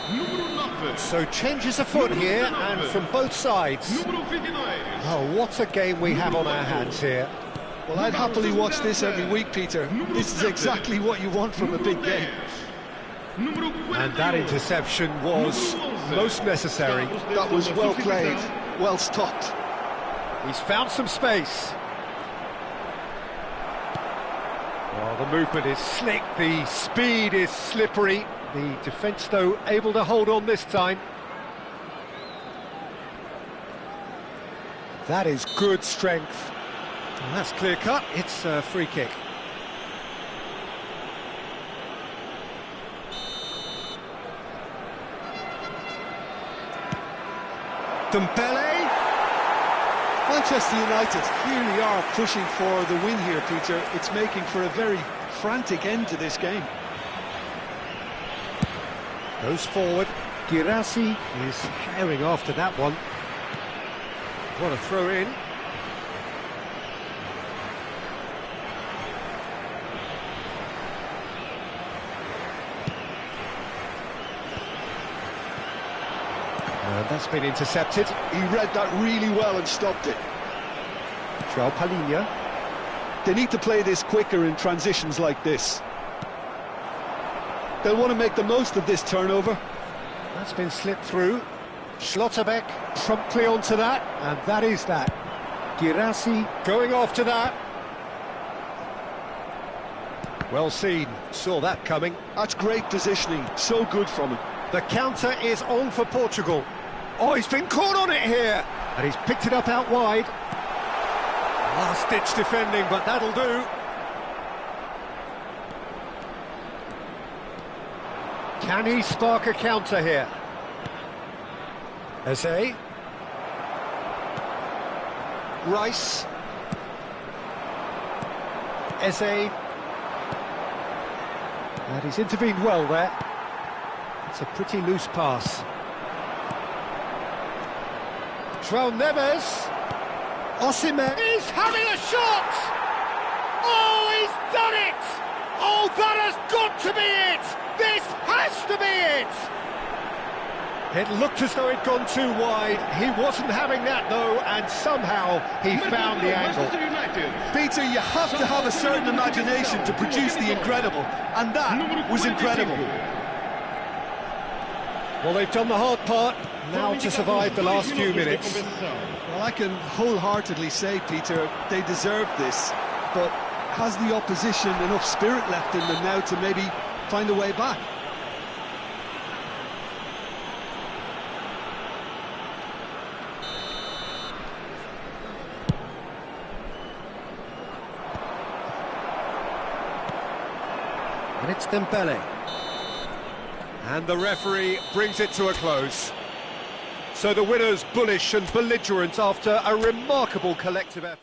Número 9. So changes afoot here, and from both sides. Número 29. Oh, what a game we have on our hands here. Well, I'd happily watch this every week, Peter. This is exactly what you want from a big game. And that interception was most necessary. That was well played, well stopped. He's found some space. Well, the movement is slick, the speed is slippery. The defence, though, able to hold on this time. That is good strength. And that's clear cut, it's a free kick. Dembele. Manchester United clearly are pushing for the win here, Peter. It's making for a very frantic end to this game. Goes forward. Guirassy is herring after that one. What a throw in. And that's been intercepted. He read that really well and stopped it. João Palhinha. They need to play this quicker in transitions like this. They'll want to make the most of this turnover. That's been slipped through. Schlotterbeck promptly onto that, and that is that. Guirassy going after that. Well seen, saw that coming. That's great positioning, so good from him. The counter is on for Portugal. Oh, he's been caught on it here, and he's picked it up out wide. Last-ditch defending, but that'll do. Can he spark a counter here? Eze. Rice. Eze. And he's intervened well there. It's a pretty loose pass. João Neves. Osimhen. He's having a shot! Oh, he's done it! Oh, that has got to be it! This has to be it! It looked as though it'd gone too wide. He wasn't having that, though, and somehow he found the angle. Peter, you have to have a certain imagination to produce the incredible, and that was incredible. Well, they've done the hard part, now to survive the last few minutes. Well, I can wholeheartedly say, Peter, they deserve this, but has the opposition enough spirit left in them now to maybe find a way back? And it's Dembele. And the referee brings it to a close. So the winners bullish and belligerent after a remarkable collective effort.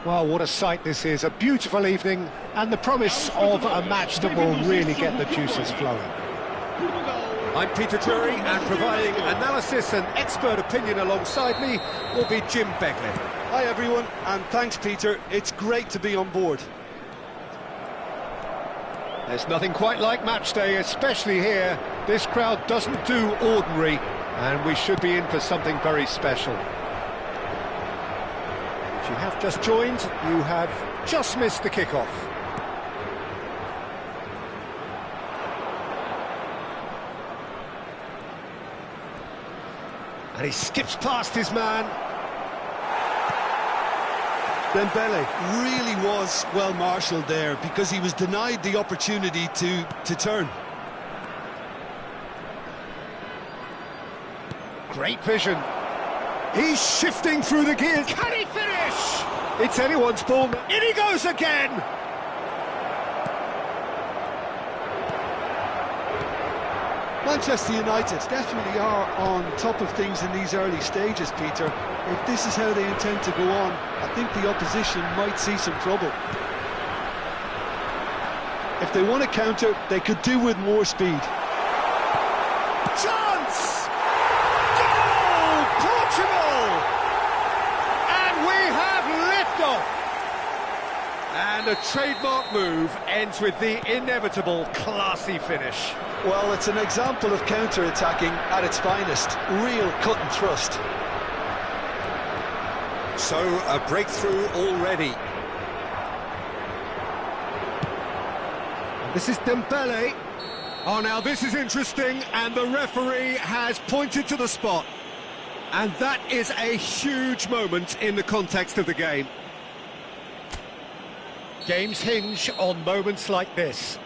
Well, what a sight this is, a beautiful evening, and the promise of a match that will really get the juices flowing. I'm Peter Drury, and providing analysis and expert opinion alongside me will be Jim Beglin. Hi everyone, and thanks Peter, it's great to be on board. There's nothing quite like match day, especially here. This crowd doesn't do ordinary, and we should be in for something very special. If you have just joined, you have just missed the kickoff. And he skips past his man. Dembele really was well marshalled there because he was denied the opportunity to turn. Great vision. He's shifting through the gears. Can he finish? It's anyone's ball. In he goes again. Manchester United definitely are on top of things in these early stages, Peter. If this is how they intend to go on, I think the opposition might see some trouble. If they want to counter, they could do with more speed. Chance! Goal! Portugal! And we have liftoff! And a trademark move ends with the inevitable classy finish. Well, it's an example of counter-attacking at its finest. Real cut and thrust. So, a breakthrough already. This is Dembele. Oh, now this is interesting, and the referee has pointed to the spot. And that is a huge moment in the context of the game. Games hinge on moments like this.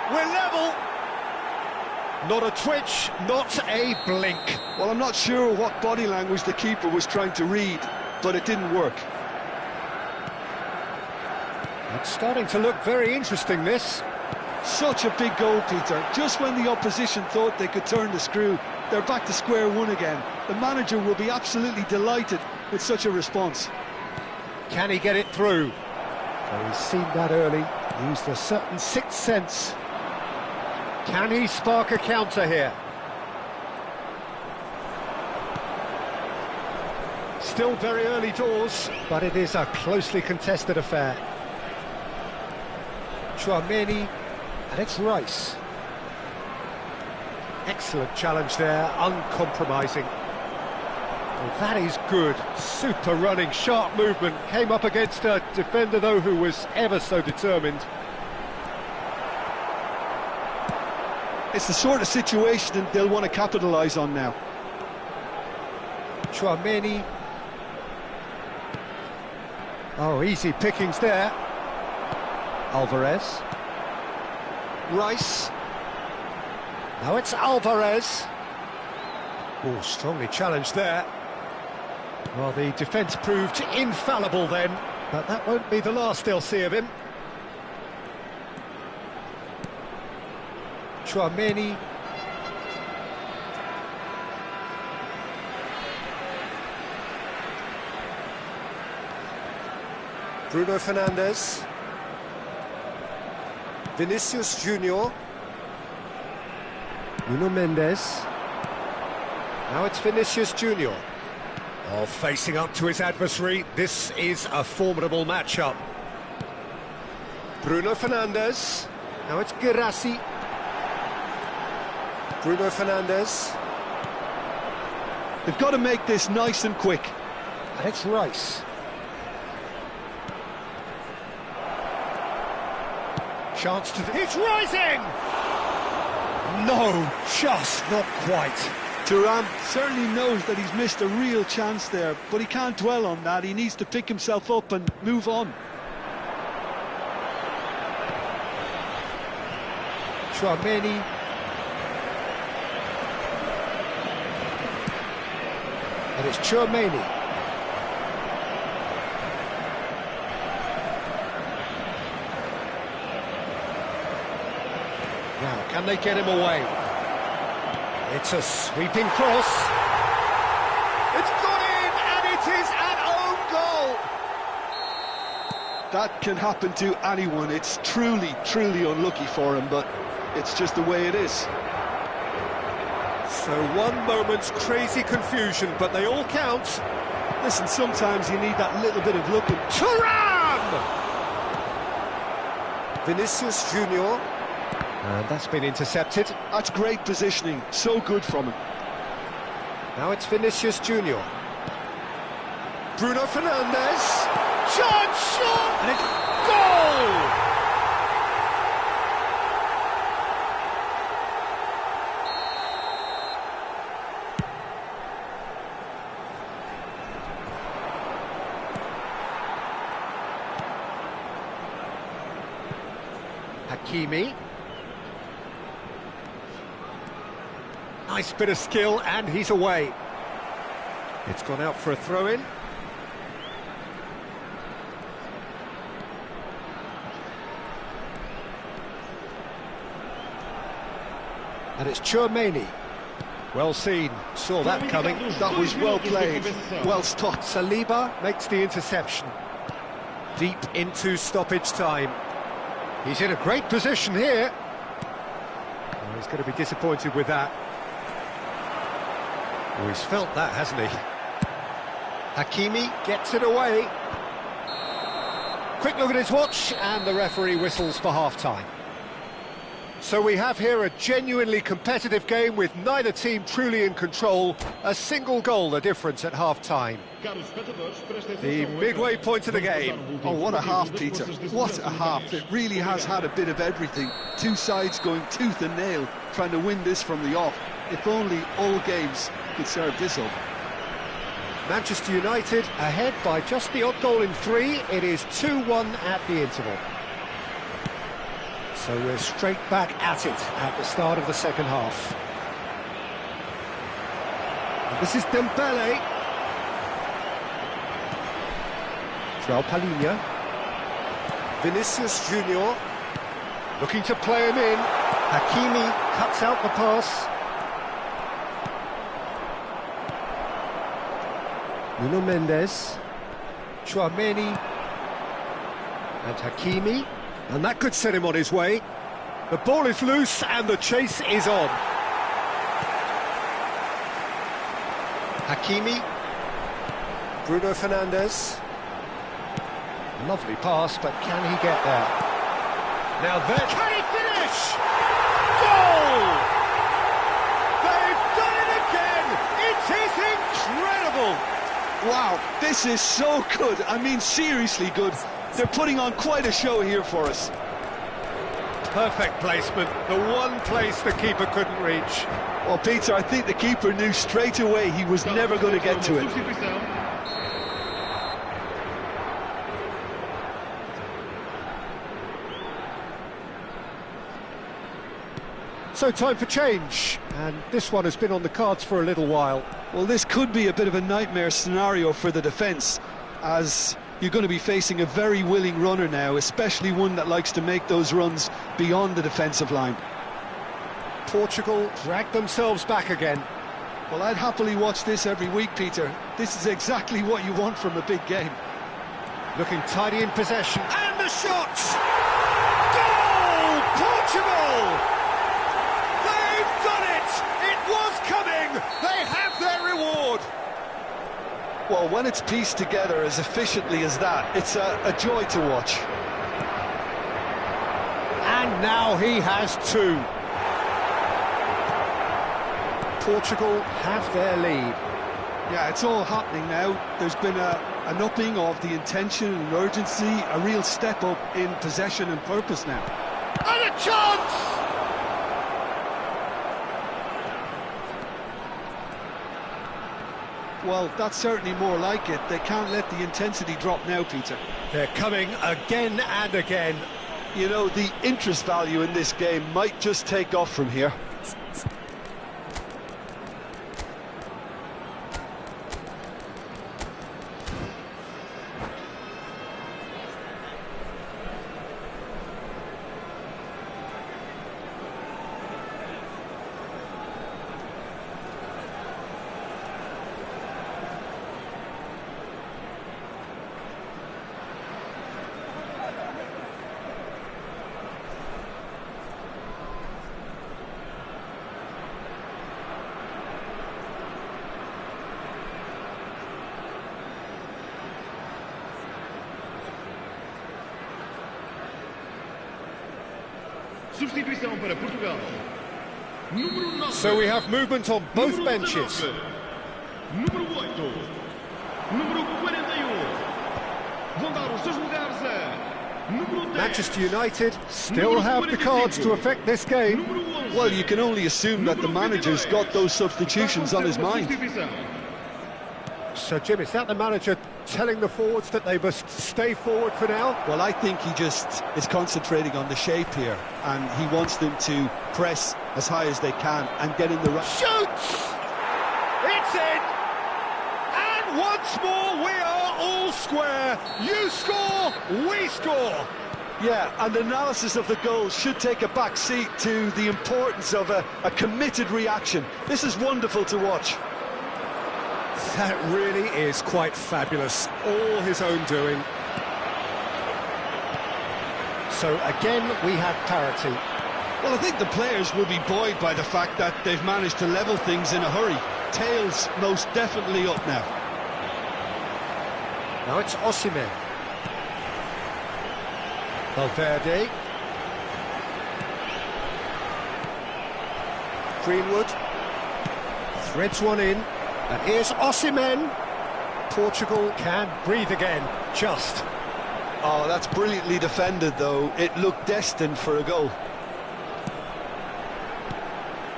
We're level. Not a twitch, not a blink. Well, I'm not sure what body language the keeper was trying to read, but it didn't work. It's starting to look very interesting, this. Such a big goal, Peter. Just when the opposition thought they could turn the screw, they're back to square one again. The manager will be absolutely delighted with such a response. Can he get it through? Well, he's seen that early, used a certain sixth sense. Can he spark a counter here? Still very early doors, but it is a closely contested affair. Tchouaméni, and it's Rice. Excellent challenge there, uncompromising. Well, that is good, super running, sharp movement. Came up against a defender, though, who was ever so determined. It's the sort of situation they'll want to capitalise on now. Tchouaméni. Oh, easy pickings there. Alvarez. Rice. Now it's Alvarez. Oh, strongly challenged there. Well, the defence proved infallible then, but that won't be the last they'll see of him. Tchouaméni. Bruno Fernandes. Vinicius Junior. Nuno Mendes. Now it's Vinicius Junior. Oh, facing up to his adversary, this is a formidable matchup. Bruno Fernandes. Now it's Guirassy. Bruno Fernandes. They've got to make this nice and quick. And it's Rice. Chance to... It's rising! No, just not quite. Thuram certainly knows that he's missed a real chance there, but he can't dwell on that. He needs to pick himself up and move on. Tchouaméni. And it's Tchouaméni. Now, can they get him away? It's a sweeping cross. It's gone in, and it is an own goal. That can happen to anyone. It's truly, truly unlucky for him, but it's just the way it is. So one moment's crazy confusion, but they all count. Listen, sometimes you need that little bit of luck. Thuram! Vinicius Junior. And that's been intercepted. That's great positioning, so good from him. Now it's Vinicius Junior. Bruno Fernandes. Chance shot! And it's goal! Hakimi. Nice bit of skill, and he's away. It's gone out for a throw-in. And it's Tchouaméni. Well seen, saw that coming. That was well played, well stopped. Saliba makes the interception. Deep into stoppage time. He's in a great position here. Oh, he's going to be disappointed with that. Oh, he's felt that, hasn't he? Hakimi gets it away. Quick look at his watch, and the referee whistles for half-time. So we have here a genuinely competitive game with neither team truly in control. A single goal the difference at half-time. The midway point of the game. Oh, what a half, Peter. What a half. It really has had a bit of everything. Two sides going tooth and nail, trying to win this from the off. If only all games could serve this up. Manchester United ahead by just the odd goal in 3. It is 2-1 at the interval. So we're straight back at it at the start of the second half. And this is Dembele. João Palhinha. Vinicius Junior. Looking to play him in. Hakimi cuts out the pass. Nuno Mendes. Tchouaméni. And Hakimi. And that could set him on his way. The ball is loose and the chase is on. Hakimi. Bruno Fernandes. Lovely pass, but can he get there? Now there... Can he finish? Goal! They've done it again! It is incredible! Wow, this is so good. I mean, seriously good. They're putting on quite a show here for us. Perfect placement, the one place the keeper couldn't reach. Well, Peter, I think the keeper knew straight away he was never going to get to it. So time for change, and this one has been on the cards for a little while. Well, this could be a bit of a nightmare scenario for the defence, as you're going to be facing a very willing runner now, especially one that likes to make those runs beyond the defensive line. Portugal drag themselves back again. Well, I'd happily watch this every week, Peter. This is exactly what you want from a big game. Looking tidy in possession, and the shot! Goal! Portugal! They've done it! It was coming! They have their reward! Well, when it's pieced together as efficiently as that, it's a joy to watch. And now he has 2. Portugal have their lead. Yeah, it's all happening now. There's been an upping of the intention and urgency, a real step up in possession and purpose now. And a chance! Well, that's certainly more like it. They can't let the intensity drop now, Peter. They're coming again and again. You know, the interest value in this game might just take off from here. Substituição para Portugal. Número 9. So we have movement on both Número benches. 19. Número 8. Número 41. Vão dar os seus lugares a número 10. Manchester United still have the cards to affect this game. Número 11. Well, you can only assume that the manager's got those substitutions on his mind. Substituição. So, Jim, is that the manager telling the forwards that they must stay forward for now? Well, I think he just is concentrating on the shape here, and he wants them to press as high as they can and get in the right... Shoots! It's in! And once more we are all square. You score, we score. Yeah, and analysis of the goal should take a back seat to the importance of a committed reaction. This is wonderful to watch. That really is quite fabulous. All his own doing. So again, we have parity. Well, I think the players will be buoyed by the fact that they've managed to level things in a hurry. Tails most definitely up now. Now it's Osimhen. Valverde. Greenwood. Threads one in. And here's Osimhen. Portugal can breathe again, just. Oh, that's brilliantly defended, though. It looked destined for a goal.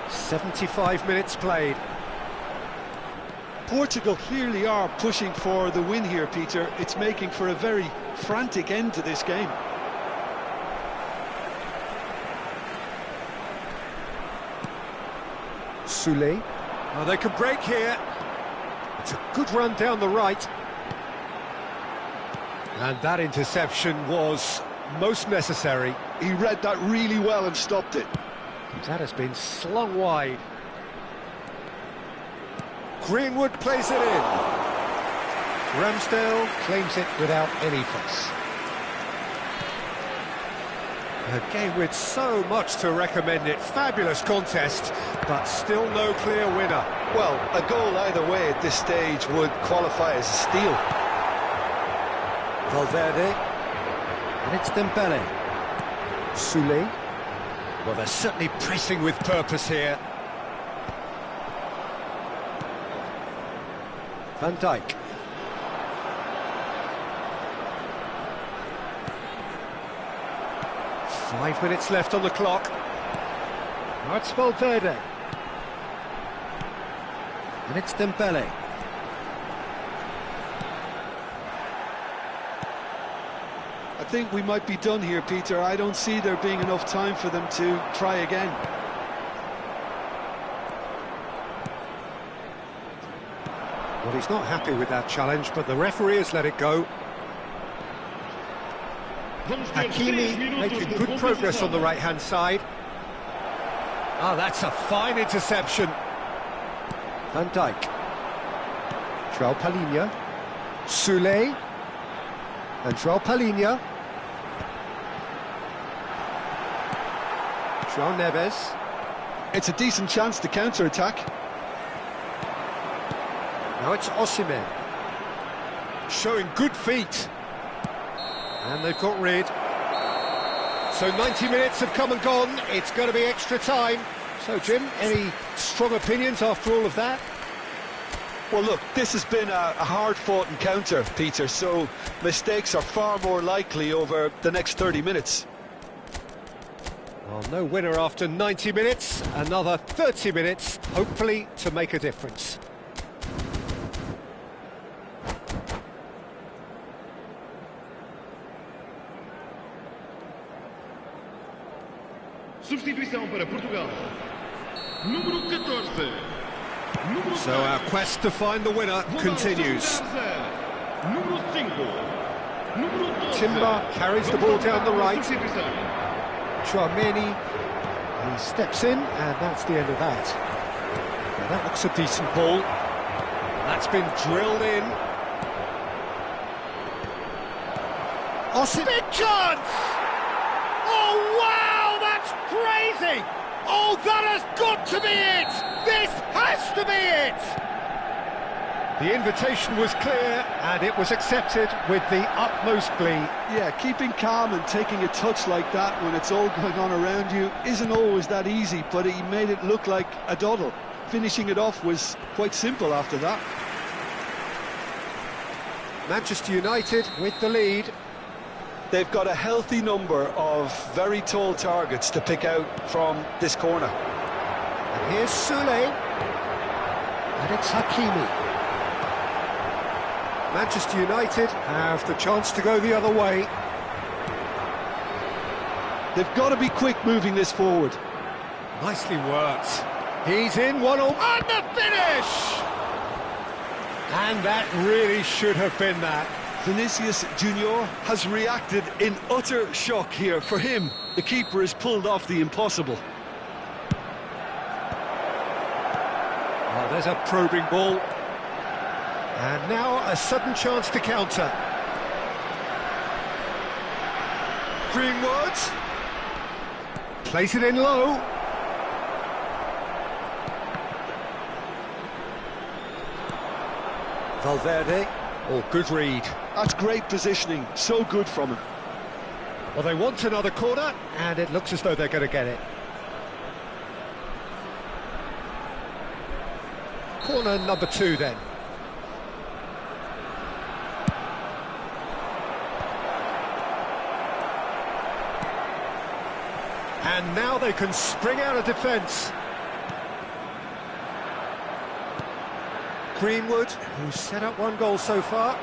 75 minutes played. Portugal clearly are pushing for the win here, Peter. It's making for a very frantic end to this game. Soulé. Oh, they can break here. It's a good run down the right. And that interception was most necessary. He read that really well and stopped it. That has been slung wide. Greenwood plays it in. Ramsdale claims it without any fuss. A game with so much to recommend it. Fabulous contest, but still no clear winner. Well, a goal either way at this stage would qualify as a steal. Valverde. And it's Dembele. Soulé. Well, they're certainly pressing with purpose here. Van Dijk. Five minutes left on the clock. Now it's Valverde. And it's Dembele. I think we might be done here, Peter. I don't see there being enough time for them to try again. Well, he's not happy with that challenge, but the referee has let it go. Hakimi making good progress on the right-hand side. Ah, that's a fine interception. Van Dijk. João Palhinha. Soulé. And João Palhinha. João Neves. It's a decent chance to counter-attack. Now it's Osimhen. Showing good feet. And they've got rid. So 90 minutes have come and gone. It's going to be extra time. So, Jim, any strong opinions after all of that? Well, look, this has been a hard-fought encounter, Peter, so mistakes are far more likely over the next 30 minutes. Well, no winner after 90 minutes. Another 30 minutes, hopefully, to make a difference. Substituição para Portugal. Número 14. Número So our quest to find the winner continues. Número 5. Número 12. Timber carries the ball down the right. Substituição. Tchouaméni, he steps in, and that's the end of that. Now that looks a decent ball. That's been drilled in. Osimhen, big chance! Oh, wow, that's crazy! Oh, that has got to be it! This has to be it! The invitation was clear, and it was accepted with the utmost glee. Yeah, keeping calm and taking a touch like that when it's all going on around you isn't always that easy, but he made it look like a doddle. Finishing it off was quite simple after that. Manchester United with the lead. They've got a healthy number of very tall targets to pick out from this corner. And here's Sule. And it's Hakimi. Manchester United have the chance to go the other way. They've got to be quick moving this forward. Nicely worked. He's in 1-0 and the finish! And that really should have been that. Vinicius Junior has reacted in utter shock here. For him, the keeper has pulled off the impossible. Oh, there's a probing ball. And now a sudden chance to counter. Greenwood. Place it in low. Valverde. Oh, good read. That's great positioning. So good from him. Well, they want another corner, and it looks as though they're going to get it. Corner number 2 then. And now they can spring out of defence. Greenwood, who's set up 1 goal so far.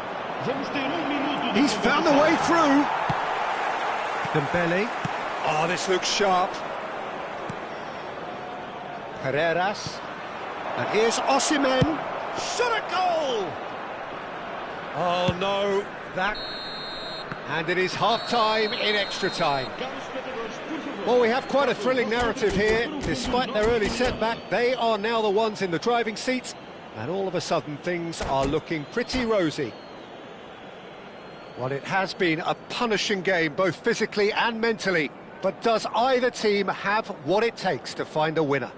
He's found the way through. Dembele. Oh, this looks sharp. Carreras. And here's Osimhen. Shot a goal! Oh no, that... And it is half-time in extra time. Well, we have quite a thrilling narrative here. Despite their early setback, they are now the ones in the driving seat. And all of a sudden, things are looking pretty rosy. Well, it has been a punishing game, both physically and mentally. But does either team have what it takes to find a winner?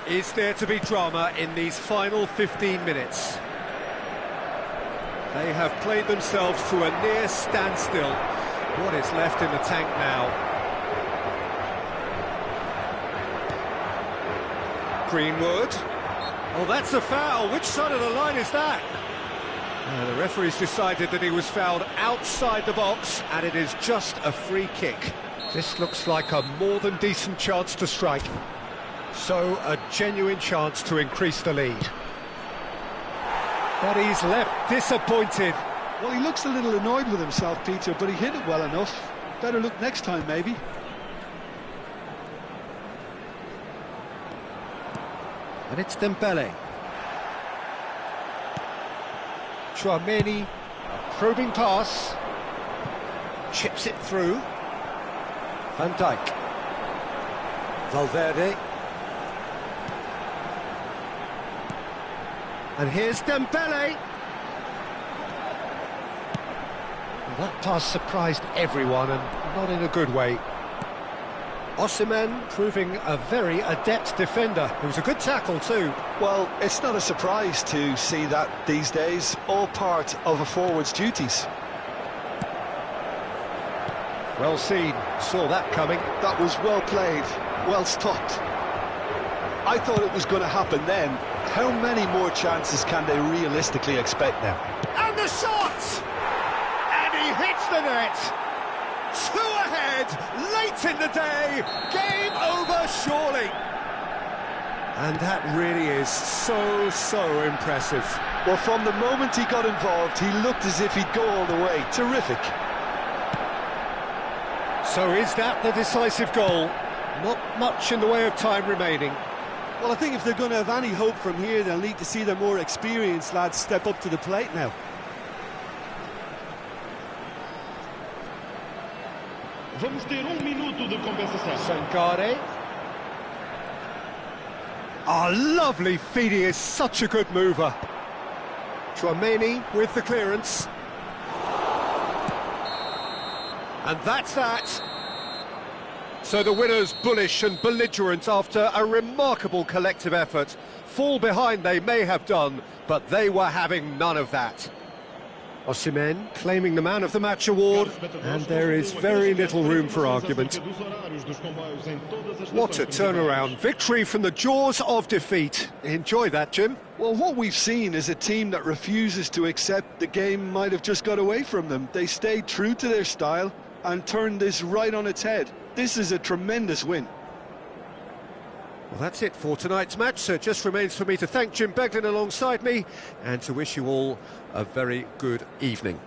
Is there to be drama in these final 15 minutes? They have played themselves to a near standstill. What is left in the tank now? Greenwood. Oh, that's a foul. Which side of the line is that? The referee's decided that he was fouled outside the box, and it is just a free kick. This looks like a more than decent chance to strike. So, a genuine chance to increase the lead. But he's left disappointed. Well, he looks a little annoyed with himself, Peter, but he hit it well enough. Better look next time, maybe. And it's Dembele. Tchouaméni, a probing pass. Chips it through. Van Dijk. Valverde. And here's Dembele. That pass surprised everyone, and not in a good way. Osimhen proving a very adept defender. It was a good tackle too. Well, it's not a surprise to see that these days. All part of a forward's duties. Well seen. Saw that coming. That was well played. Well stopped. I thought it was going to happen then. How many more chances can they realistically expect now? And the shot! And he hits the net! 2 ahead, late in the day, game over surely. And that really is so impressive. Well, from the moment he got involved, he looked as if he'd go all the way. Terrific. So is that the decisive goal? Not much in the way of time remaining. Well, I think if they're going to have any hope from here, they'll need to see their more experienced lads step up to the plate now. Vamos ter minuto de compensação. Sangare. Lovely feed, he is such a good mover. Tchouaméni with the clearance. And that's that. So the winners bullish and belligerent after a remarkable collective effort. Fall behind they may have done, but they were having none of that. Osimhen claiming the Man of the Match award, and there is very little room for argument. What a turnaround. Victory from the jaws of defeat. Enjoy that, Jim. Well, what we've seen is a team that refuses to accept the game might have just got away from them. They stayed true to their style and turned this right on its head. This is a tremendous win. Well, that's it for tonight's match, so it just remains for me to thank Jim Beglin alongside me and to wish you all a very good evening.